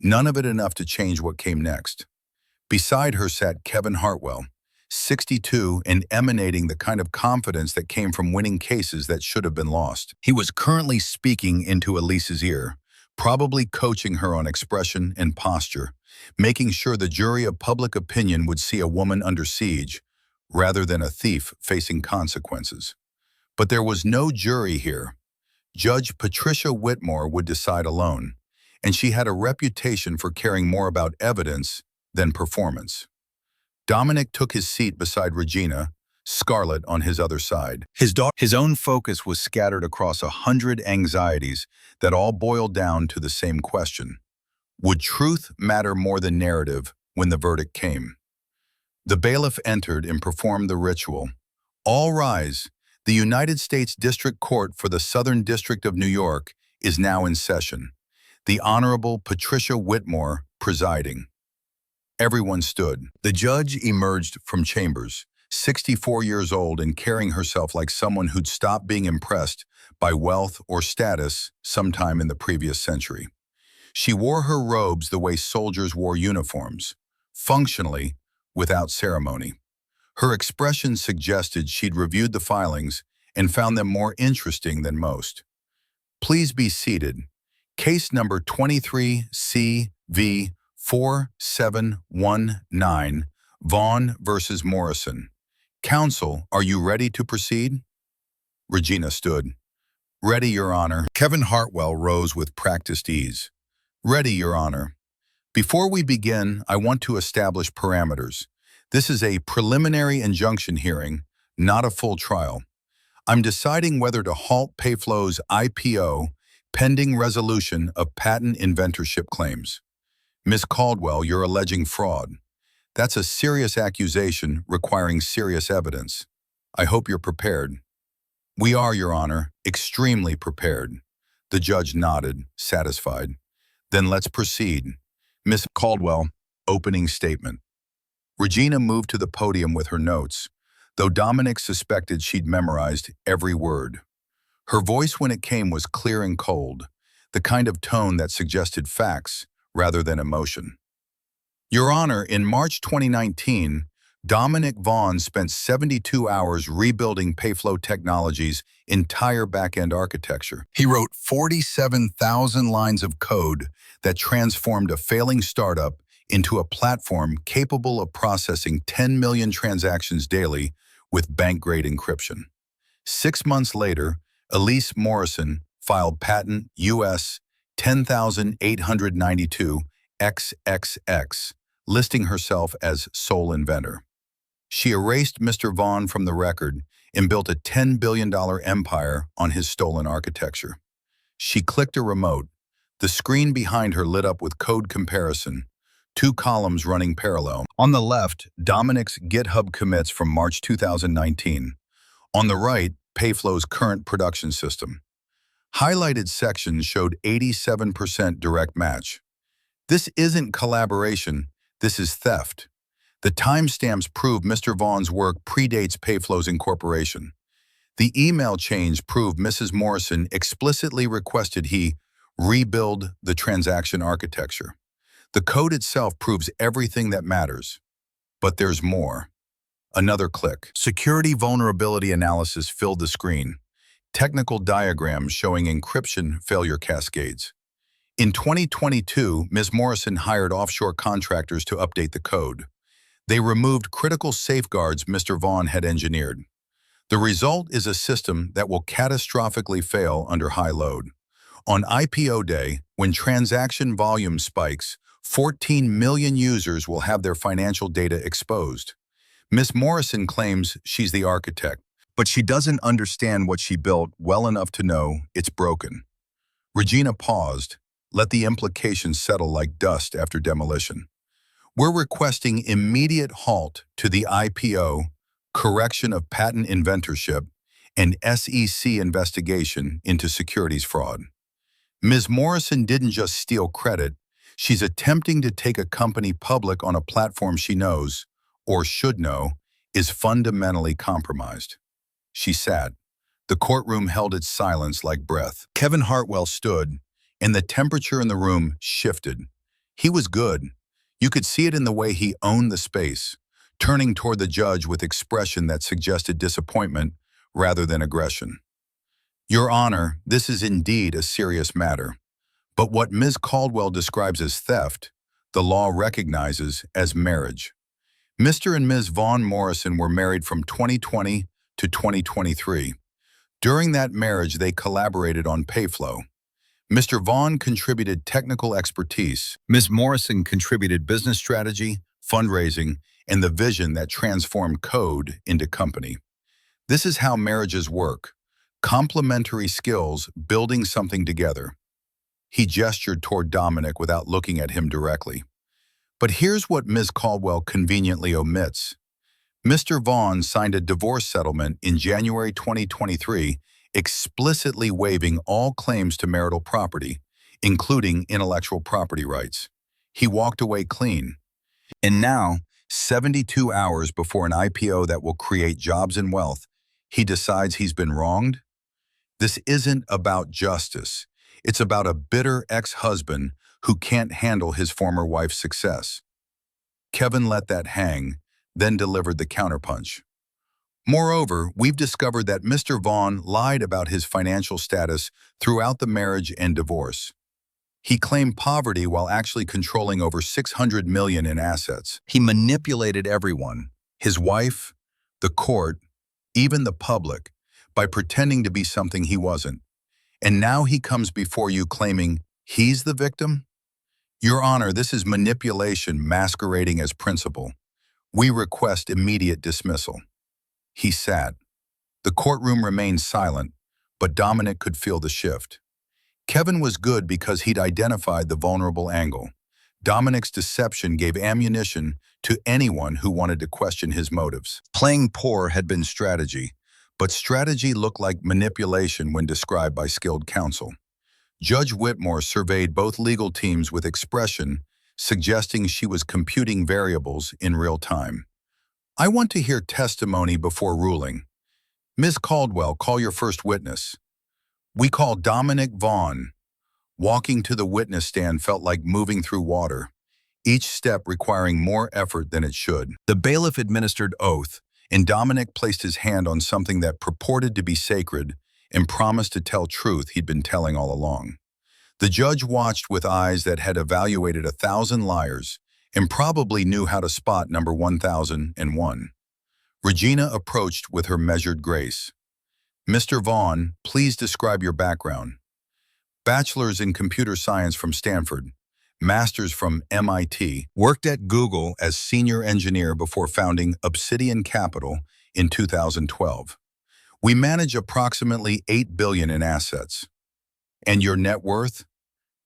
none of it enough to change what came next. Beside her sat Kevin Hartwell, 62 and emanating the kind of confidence that came from winning cases that should have been lost. He was currently speaking into Elise's ear, probably coaching her on expression and posture, making sure the jury of public opinion would see a woman under siege rather than a thief facing consequences. But there was no jury here. Judge Patricia Whitmore would decide alone, and she had a reputation for caring more about evidence than performance. Dominic took his seat beside Regina, Scarlett on his other side. His own focus was scattered across 100 anxieties that all boiled down to the same question: would truth matter more than narrative when the verdict came? The bailiff entered and performed the ritual. All rise. The United States District Court for the Southern District of New York is now in session. The Honorable Patricia Whitmore presiding. Everyone stood. The judge emerged from chambers, 64 years old and carrying herself like someone who'd stopped being impressed by wealth or status sometime in the previous century. She wore her robes the way soldiers wore uniforms, functionally, without ceremony. Her expression suggested she'd reviewed the filings and found them more interesting than most. Please be seated. Case number 23CV 4719, Vaughn versus Morrison. Counsel, are you ready to proceed? Regina stood. Ready, Your Honor. Kevin Hartwell rose with practiced ease. Ready, Your Honor. Before we begin, I want to establish parameters. This is a preliminary injunction hearing, not a full trial. I'm deciding whether to halt Payflow's IPO pending resolution of patent inventorship claims. Ms. Caldwell, you're alleging fraud. That's a serious accusation requiring serious evidence. I hope you're prepared. We are, Your Honor, extremely prepared. The judge nodded, satisfied. Then let's proceed. Ms. Caldwell, opening statement. Regina moved to the podium with her notes, though Dominic suspected she'd memorized every word. Her voice when it came was clear and cold, the kind of tone that suggested facts rather than emotion. Your Honor, in March 2019, Dominic Vaughn spent 72 hours rebuilding Payflow Technologies' entire back-end architecture. He wrote 47,000 lines of code that transformed a failing startup into a platform capable of processing 10 million transactions daily with bank-grade encryption. 6 months later, Elise Morrison filed patent US 10,892 XXX, listing herself as sole inventor. She erased Mr. Vaughn from the record and built a $10 billion empire on his stolen architecture. She clicked a remote. The screen behind her lit up with code comparison, 2 columns running parallel. On the left, Dominic's GitHub commits from March 2019. On the right, Payflow's current production system. Highlighted sections showed 87% direct match. This isn't collaboration, this is theft. The timestamps prove Mr. Vaughn's work predates Payflow's incorporation. The email chains prove Mrs. Morrison explicitly requested he rebuild the transaction architecture. The code itself proves everything that matters. But there's more. Another click. Security vulnerability analysis filled the screen. Technical diagrams showing encryption failure cascades. In 2022, Ms. Morrison hired offshore contractors to update the code. They removed critical safeguards Mr. Vaughn had engineered. The result is a system that will catastrophically fail under high load. On IPO day, when transaction volume spikes, 14 million users will have their financial data exposed. Ms. Morrison claims she's the architect, but she doesn't understand what she built well enough to know it's broken. Regina paused, let the implications settle like dust after demolition. We're requesting immediate halt to the IPO, correction of patent inventorship, and SEC investigation into securities fraud. Ms. Morrison didn't just steal credit, she's attempting to take a company public on a platform she knows, or should know, is fundamentally compromised. She sat. The courtroom held its silence like breath. Kevin Hartwell stood, and the temperature in the room shifted. He was good. You could see it in the way he owned the space, turning toward the judge with expression that suggested disappointment rather than aggression. Your Honor, this is indeed a serious matter. But what Ms. Caldwell describes as theft, the law recognizes as marriage. Mr. and Ms. Vaughn Morrison were married from 2020 to 2023. During that marriage, they collaborated on Payflow. Mr. Vaughn contributed technical expertise. Ms. Morrison contributed business strategy, fundraising, and the vision that transformed code into company. This is how marriages work. Complementary skills building something together. He gestured toward Dominic without looking at him directly. But here's what Ms. Caldwell conveniently omits. Mr. Vaughn signed a divorce settlement in January 2023, explicitly waiving all claims to marital property, including intellectual property rights. He walked away clean. And now, 72 hours before an IPO that will create jobs and wealth, he decides he's been wronged? This isn't about justice. It's about a bitter ex-husband who can't handle his former wife's success. Kevin let that hang, then delivered the counterpunch. Moreover, we've discovered that Mr. Vaughn lied about his financial status throughout the marriage and divorce. He claimed poverty while actually controlling over $600 million in assets. He manipulated everyone, his wife, the court, even the public, by pretending to be something he wasn't. And now he comes before you claiming he's the victim? Your Honor, this is manipulation masquerading as principle. We request immediate dismissal. He sat. The courtroom remained silent, but Dominic could feel the shift. Kevin was good because he'd identified the vulnerable angle. Dominic's deception gave ammunition to anyone who wanted to question his motives. Playing poor had been strategy, but strategy looked like manipulation when described by skilled counsel. Judge Whitmore surveyed both legal teams with expression, suggesting she was computing variables in real time. I want to hear testimony before ruling. Ms. Caldwell, call your first witness. We call Dominic Vaughn. Walking to the witness stand felt like moving through water, each step requiring more effort than it should. The bailiff administered oath, and Dominic placed his hand on something that purported to be sacred and promised to tell truth he'd been telling all along. The judge watched with eyes that had evaluated 1,000 liars and probably knew how to spot number 1,001. Regina approached with her measured grace. Mr. Vaughn, please describe your background. Bachelor's in computer science from Stanford, master's from MIT, worked at Google as senior engineer before founding Obsidian Capital in 2012. We manage approximately $8 billion in assets. And your net worth?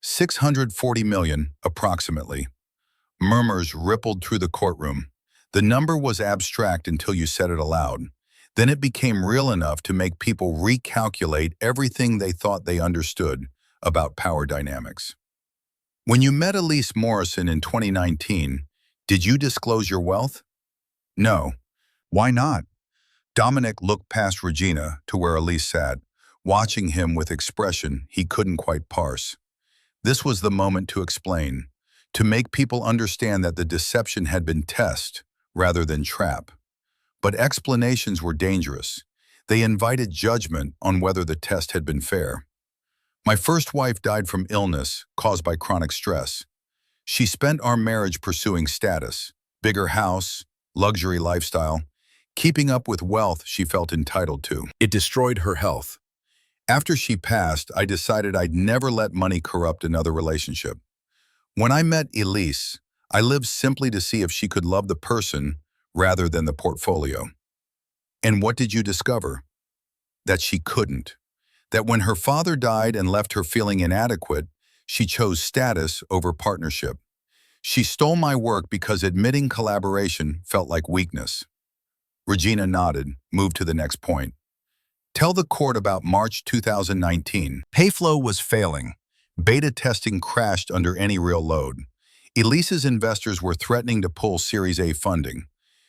$640 million, approximately. Murmurs rippled through the courtroom. The number was abstract until you said it aloud. Then it became real enough to make people recalculate everything they thought they understood about power dynamics. When you met Elise Morrison in 2019, did you disclose your wealth? No. Why not? Dominic looked past Regina to where Elise sat, watching him with expression he couldn't quite parse. This was the moment to explain, to make people understand that the deception had been test rather than trap. But explanations were dangerous. They invited judgment on whether the test had been fair. My first wife died from illness caused by chronic stress. She spent our marriage pursuing status, bigger house, luxury lifestyle, keeping up with wealth she felt entitled to. It destroyed her health. After she passed, I decided I'd never let money corrupt another relationship. When I met Elise, I lived simply to see if she could love the person rather than the portfolio. And what did you discover? That she couldn't. That when her father died and left her feeling inadequate, she chose status over partnership. She stole my work because admitting collaboration felt like weakness. Regina nodded, moved to the next point. Tell the court about March 2019. Payflow was failing. Beta testing crashed under any real load. Elise's investors were threatening to pull Series A funding.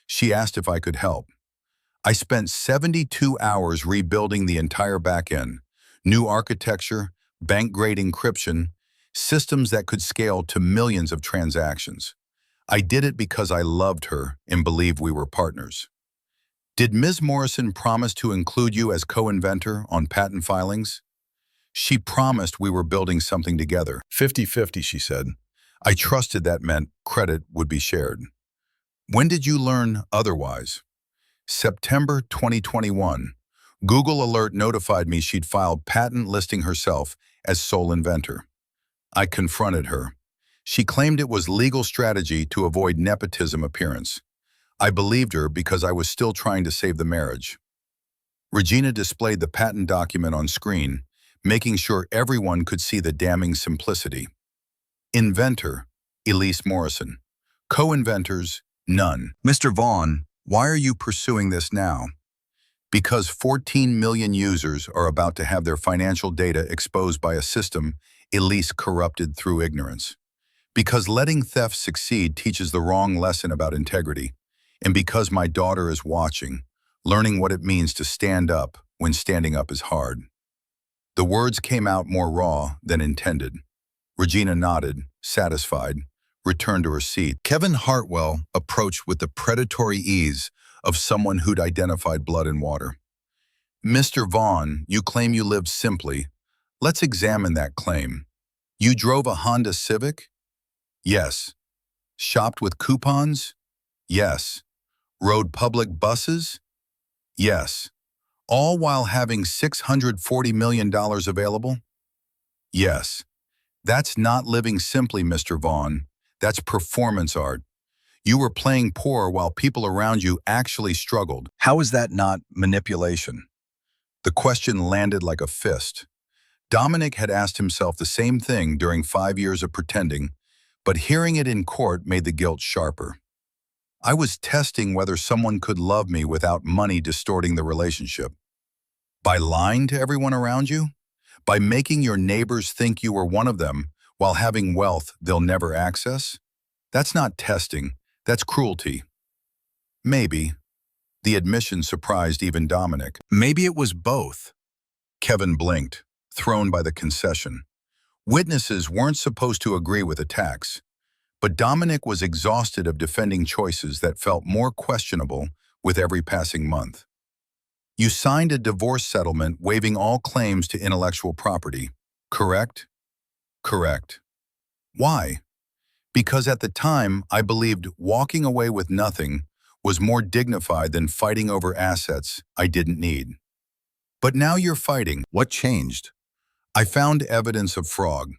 She asked if I could help. I spent 72 hours rebuilding the entire back-end. New architecture, bank-grade encryption, systems that could scale to millions of transactions. I did it because I loved her and believed we were partners. Did Ms. Morrison promise to include you as co-inventor on patent filings? She promised we were building something together. 50-50, she said. I trusted that meant credit would be shared. When did you learn otherwise? September 2021. Google Alert notified me she'd filed patent listing herself as sole inventor. I confronted her. She claimed it was legal strategy to avoid nepotism appearance. I believed her because I was still trying to save the marriage. Regina displayed the patent document on screen, making sure everyone could see the damning simplicity. Inventor, Elise Morrison. Co-inventors, none. Mr. Vaughn, why are you pursuing this now? Because 14 million users are about to have their financial data exposed by a system Elise corrupted through ignorance. Because letting theft succeed teaches the wrong lesson about integrity. And because my daughter is watching, learning what it means to stand up when standing up is hard. The words came out more raw than intended. Regina nodded, satisfied, returned to her seat. Kevin Hartwell approached with the predatory ease of someone who'd identified blood in water. Mr. Vaughn, you claim you lived simply. Let's examine that claim. You drove a Honda Civic? Yes. Shopped with coupons? Yes. Rode public buses? Yes. All while having $640 million available? Yes. That's not living simply, Mr. Vaughn. That's performance art. You were playing poor while people around you actually struggled. How is that not manipulation? The question landed like a fist. Dominic had asked himself the same thing during 5 years of pretending, but hearing it in court made the guilt sharper. I was testing whether someone could love me without money distorting the relationship. By lying to everyone around you? By making your neighbors think you were one of them while having wealth they'll never access? That's not testing, that's cruelty. Maybe. The admission surprised even Dominic. Maybe it was both. Kevin blinked, thrown by the concession. Witnesses weren't supposed to agree with attacks, but Dominic was exhausted of defending choices that felt more questionable with every passing month. You signed a divorce settlement waiving all claims to intellectual property, correct? Correct. Why? Because at the time, I believed walking away with nothing was more dignified than fighting over assets I didn't need. But now you're fighting. What changed? I found evidence of fraud,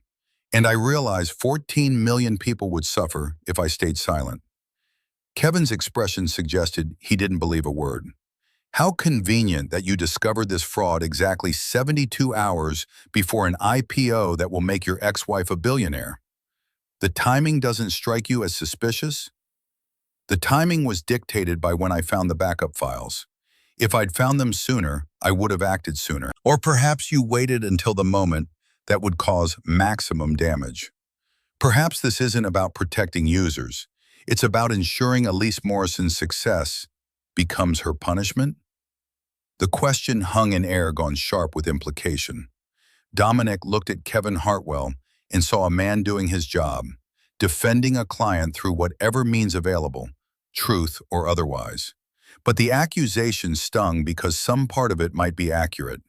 and I realized 14 million people would suffer if I stayed silent. Kevin's expression suggested he didn't believe a word. How convenient that you discovered this fraud exactly 72 hours before an IPO that will make your ex-wife a billionaire. The timing doesn't strike you as suspicious? The timing was dictated by when I found the backup files. If I'd found them sooner, I would have acted sooner. Or perhaps you waited until the moment that would cause maximum damage. Perhaps this isn't about protecting users. It's about ensuring Elise Morrison's success becomes her punishment. The question hung in air, gone sharp with implication. Dominic looked at Kevin Hartwell and saw a man doing his job, defending a client through whatever means available, truth or otherwise. But the accusation stung because some part of it might be accurate.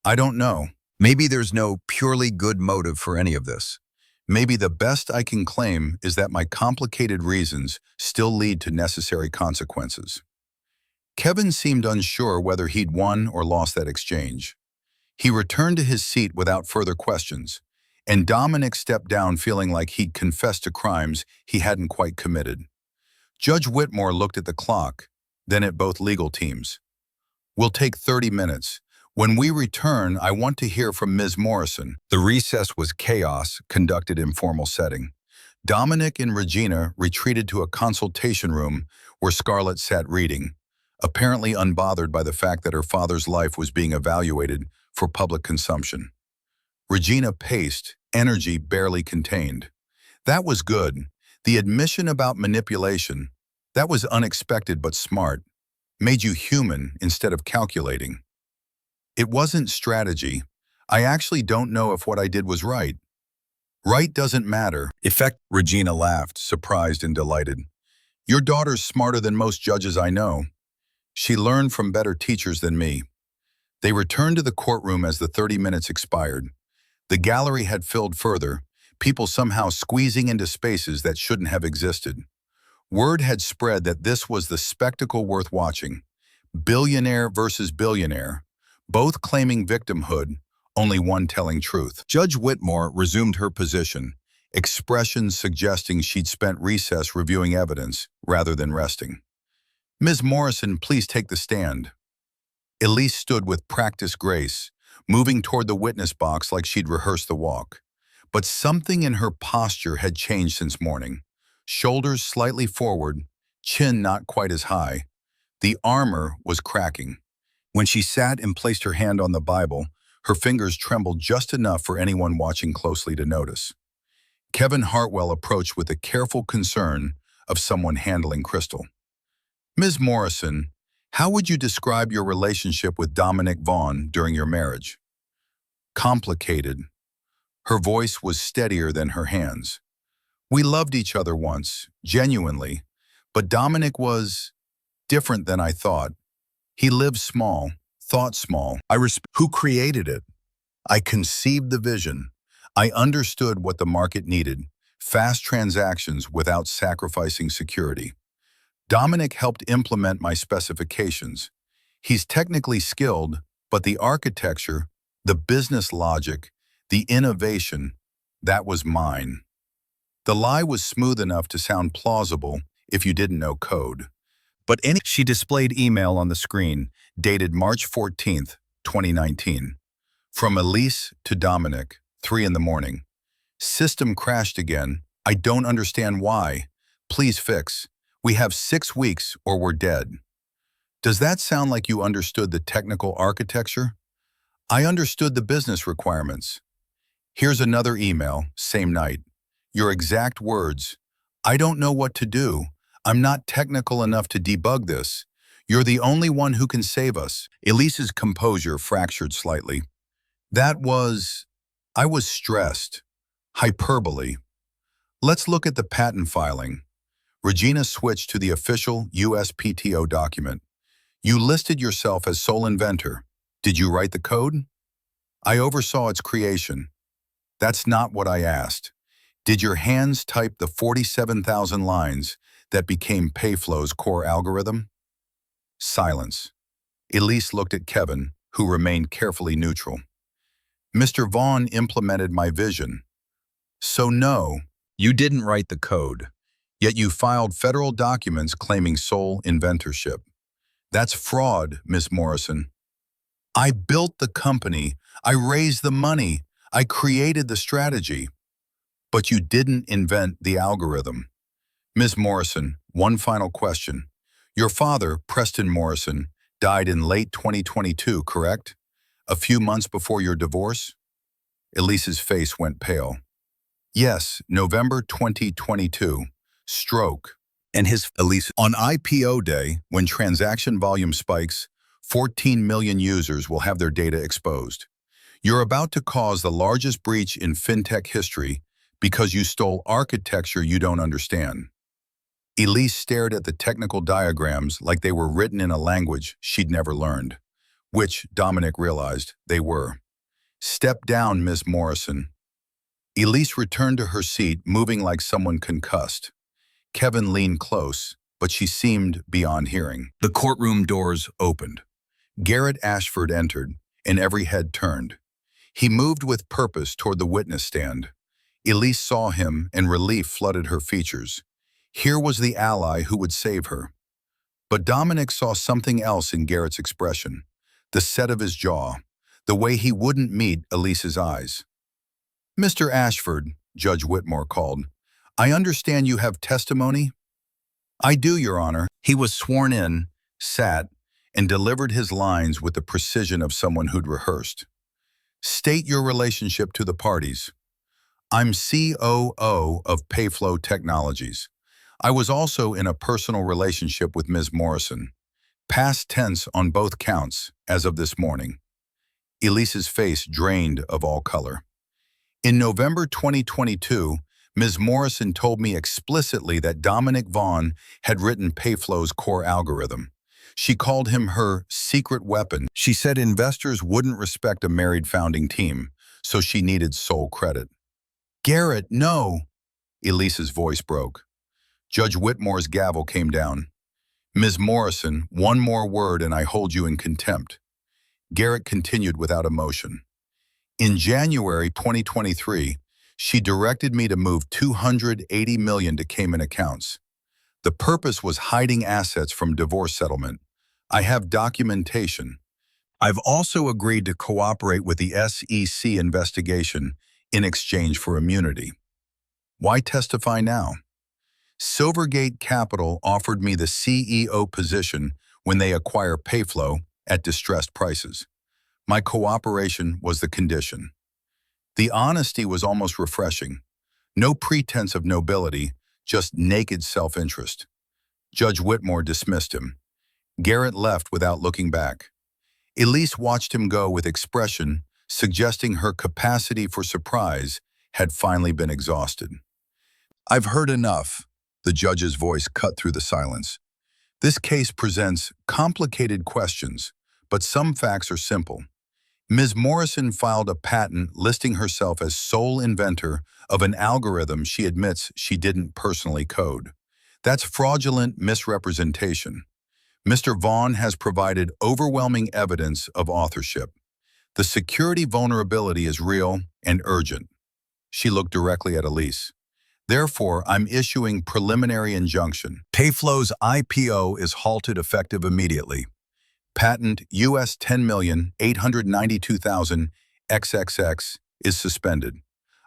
I don't know. Maybe there's no purely good motive for any of this. Maybe the best I can claim is that my complicated reasons still lead to necessary consequences. Kevin seemed unsure whether he'd won or lost that exchange. He returned to his seat without further questions, and Dominic stepped down feeling like he'd confessed to crimes he hadn't quite committed. Judge Whitmore looked at the clock, then at both legal teams. We'll take 30 minutes. When we return, I want to hear from Ms. Morrison. The recess was chaos, conducted in formal setting. Dominic and Regina retreated to a consultation room where Scarlett sat reading, apparently unbothered by the fact that her father's life was being evaluated for public consumption. Regina paced, energy barely contained. That was good. The admission about manipulation, that was unexpected but smart, made you human instead of calculating. It wasn't strategy. I actually don't know if what I did was right. Right doesn't matter. Regina laughed, surprised and delighted. Your daughter's smarter than most judges I know. She learned from better teachers than me. They returned to the courtroom as the 30 minutes expired. The gallery had filled further, people somehow squeezing into spaces that shouldn't have existed. Word had spread that this was the spectacle worth watching. Billionaire versus billionaire, both claiming victimhood, only one telling truth. Judge Whitmore resumed her position, expressions suggesting she'd spent recess reviewing evidence rather than resting. Ms. Morrison, please take the stand. Elise stood with practiced grace, moving toward the witness box like she'd rehearsed the walk. But something in her posture had changed since morning. Shoulders slightly forward, chin not quite as high. The armor was cracking. When she sat and placed her hand on the Bible, her fingers trembled just enough for anyone watching closely to notice. Kevin Hartwell approached with the careful concern of someone handling crystal. Ms. Morrison, how would you describe your relationship with Dominic Vaughn during your marriage? Complicated. Her voice was steadier than her hands. We loved each other once, genuinely, but Dominic was different than I thought. He lived small, thought small. Who created it? I conceived the vision. I understood what the market needed, fast transactions without sacrificing security. Dominic helped implement my specifications. He's technically skilled, but the architecture, the business logic, the innovation, that was mine. The lie was smooth enough to sound plausible if you didn't know code. She displayed email on the screen, dated March 14th, 2019. From Elise to Dominic, 3 a.m. System crashed again. I don't understand why. Please fix. We have 6 weeks or we're dead. Does that sound like you understood the technical architecture? I understood the business requirements. Here's another email, same night. Your exact words. I don't know what to do. I'm not technical enough to debug this. You're the only one who can save us. Elise's composure fractured slightly. That was, I was stressed. Hyperbole. Let's look at the patent filing. Regina switched to the official USPTO document. You listed yourself as sole inventor. Did you write the code? I oversaw its creation. That's not what I asked. Did your hands type the 47,000 lines that became Payflow's core algorithm? Silence. Elise looked at Kevin, who remained carefully neutral. Mr. Vaughn implemented my vision. So no, you didn't write the code, yet you filed federal documents claiming sole inventorship. That's fraud, Miss Morrison. I built the company, I raised the money, I created the strategy, but you didn't invent the algorithm. Ms. Morrison, one final question. Your father, Preston Morrison, died in late 2022, correct? A few months before your divorce? Elise's face went pale. Yes, November 2022. Stroke. And Elise, on IPO day, when transaction volume spikes, 14 million users will have their data exposed. You're about to cause the largest breach in fintech history because you stole architecture you don't understand. Elise stared at the technical diagrams like they were written in a language she'd never learned, which, Dominic realized, they were. Step down, Miss Morrison. Elise returned to her seat, moving like someone concussed. Kevin leaned close, but she seemed beyond hearing. The courtroom doors opened. Garrett Ashford entered, and every head turned. He moved with purpose toward the witness stand. Elise saw him, and relief flooded her features. Here was the ally who would save her. But Dominic saw something else in Garrett's expression, the set of his jaw, the way he wouldn't meet Elise's eyes. Mr. Ashford, Judge Whitmore called, I understand you have testimony? I do, Your Honor. He was sworn in, sat, and delivered his lines with the precision of someone who'd rehearsed. State your relationship to the parties. I'm COO of Payflow Technologies. I was also in a personal relationship with Ms. Morrison. Past tense on both counts, as of this morning. Elise's face drained of all color. In November 2022, Ms. Morrison told me explicitly that Dominic Vaughn had written Payflow's core algorithm. She called him her secret weapon. She said investors wouldn't respect a married founding team, so she needed sole credit. Garrett, no! Elise's voice broke. Judge Whitmore's gavel came down. Ms. Morrison, one more word and I hold you in contempt. Garrett continued without emotion. In January 2023, she directed me to move $280 million to Cayman accounts. The purpose was hiding assets from divorce settlement. I have documentation. I've also agreed to cooperate with the SEC investigation in exchange for immunity. Why testify now? Silvergate Capital offered me the CEO position when they acquire Payflow at distressed prices. My cooperation was the condition. The honesty was almost refreshing. No pretense of nobility, just naked self-interest. Judge Whitmore dismissed him. Garrett left without looking back. Elise watched him go with expression, suggesting her capacity for surprise had finally been exhausted. I've heard enough, the judge's voice cut through the silence. This case presents complicated questions, but some facts are simple. Ms. Morrison filed a patent listing herself as sole inventor of an algorithm she admits she didn't personally code. That's fraudulent misrepresentation. Mr. Vaughn has provided overwhelming evidence of authorship. The security vulnerability is real and urgent. She looked directly at Elise. Therefore, I'm issuing preliminary injunction. Payflow's IPO is halted effective immediately. Patent US 10,892,000 XXX is suspended.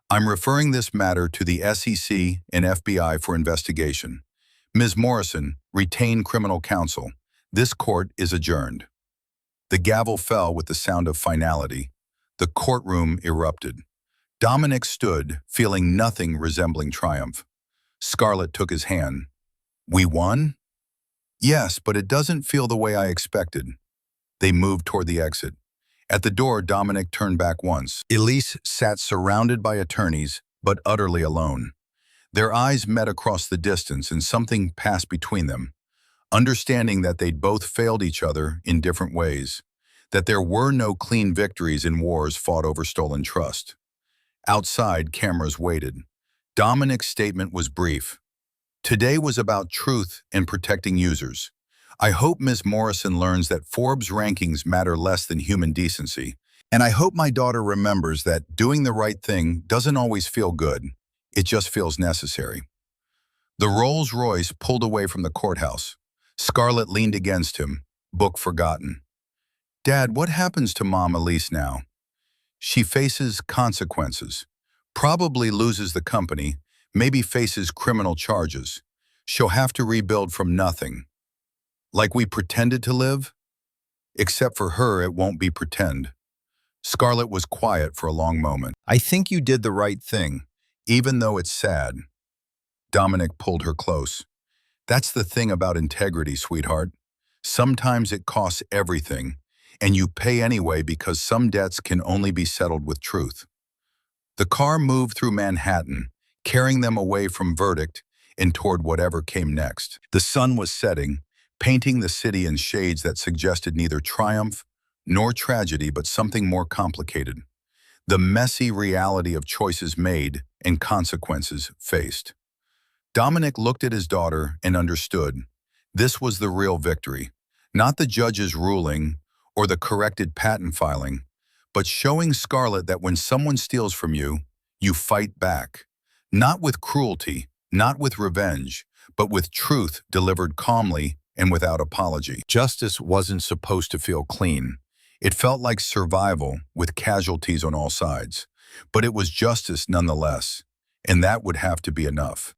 I'm referring this matter to the SEC and FBI for investigation. Ms. Morrison, retain criminal counsel. This court is adjourned. The gavel fell with the sound of finality. The courtroom erupted. Dominic stood, feeling nothing resembling triumph. Scarlett took his hand. We won? Yes, but it doesn't feel the way I expected. They moved toward the exit. At the door, Dominic turned back once. Elise sat surrounded by attorneys, but utterly alone. Their eyes met across the distance and something passed between them, understanding that they'd both failed each other in different ways, that there were no clean victories in wars fought over stolen trust. Outside, cameras waited. Dominic's statement was brief. Today was about truth and protecting users. I hope Ms. Morrison learns that Forbes rankings matter less than human decency. And I hope my daughter remembers that doing the right thing doesn't always feel good. It just feels necessary. The Rolls-Royce pulled away from the courthouse. Scarlett leaned against him, book forgotten. Dad, what happens to Mom Elise now? She faces consequences. Probably loses the company, maybe faces criminal charges. She'll have to rebuild from nothing. Like we pretended to live? Except for her, it won't be pretend. Scarlett was quiet for a long moment. I think you did the right thing, even though it's sad. Dominic pulled her close. That's the thing about integrity, sweetheart. Sometimes it costs everything, and you pay anyway because some debts can only be settled with truth. The car moved through Manhattan, carrying them away from verdict and toward whatever came next. The sun was setting, painting the city in shades that suggested neither triumph nor tragedy, but something more complicated. The messy reality of choices made and consequences faced. Dominic looked at his daughter and understood. This was the real victory, not the judge's ruling or the corrected patent filing, but showing Scarlett that when someone steals from you, you fight back. Not with cruelty, not with revenge, but with truth delivered calmly and without apology. Justice wasn't supposed to feel clean. It felt like survival with casualties on all sides, but it was justice nonetheless, and that would have to be enough.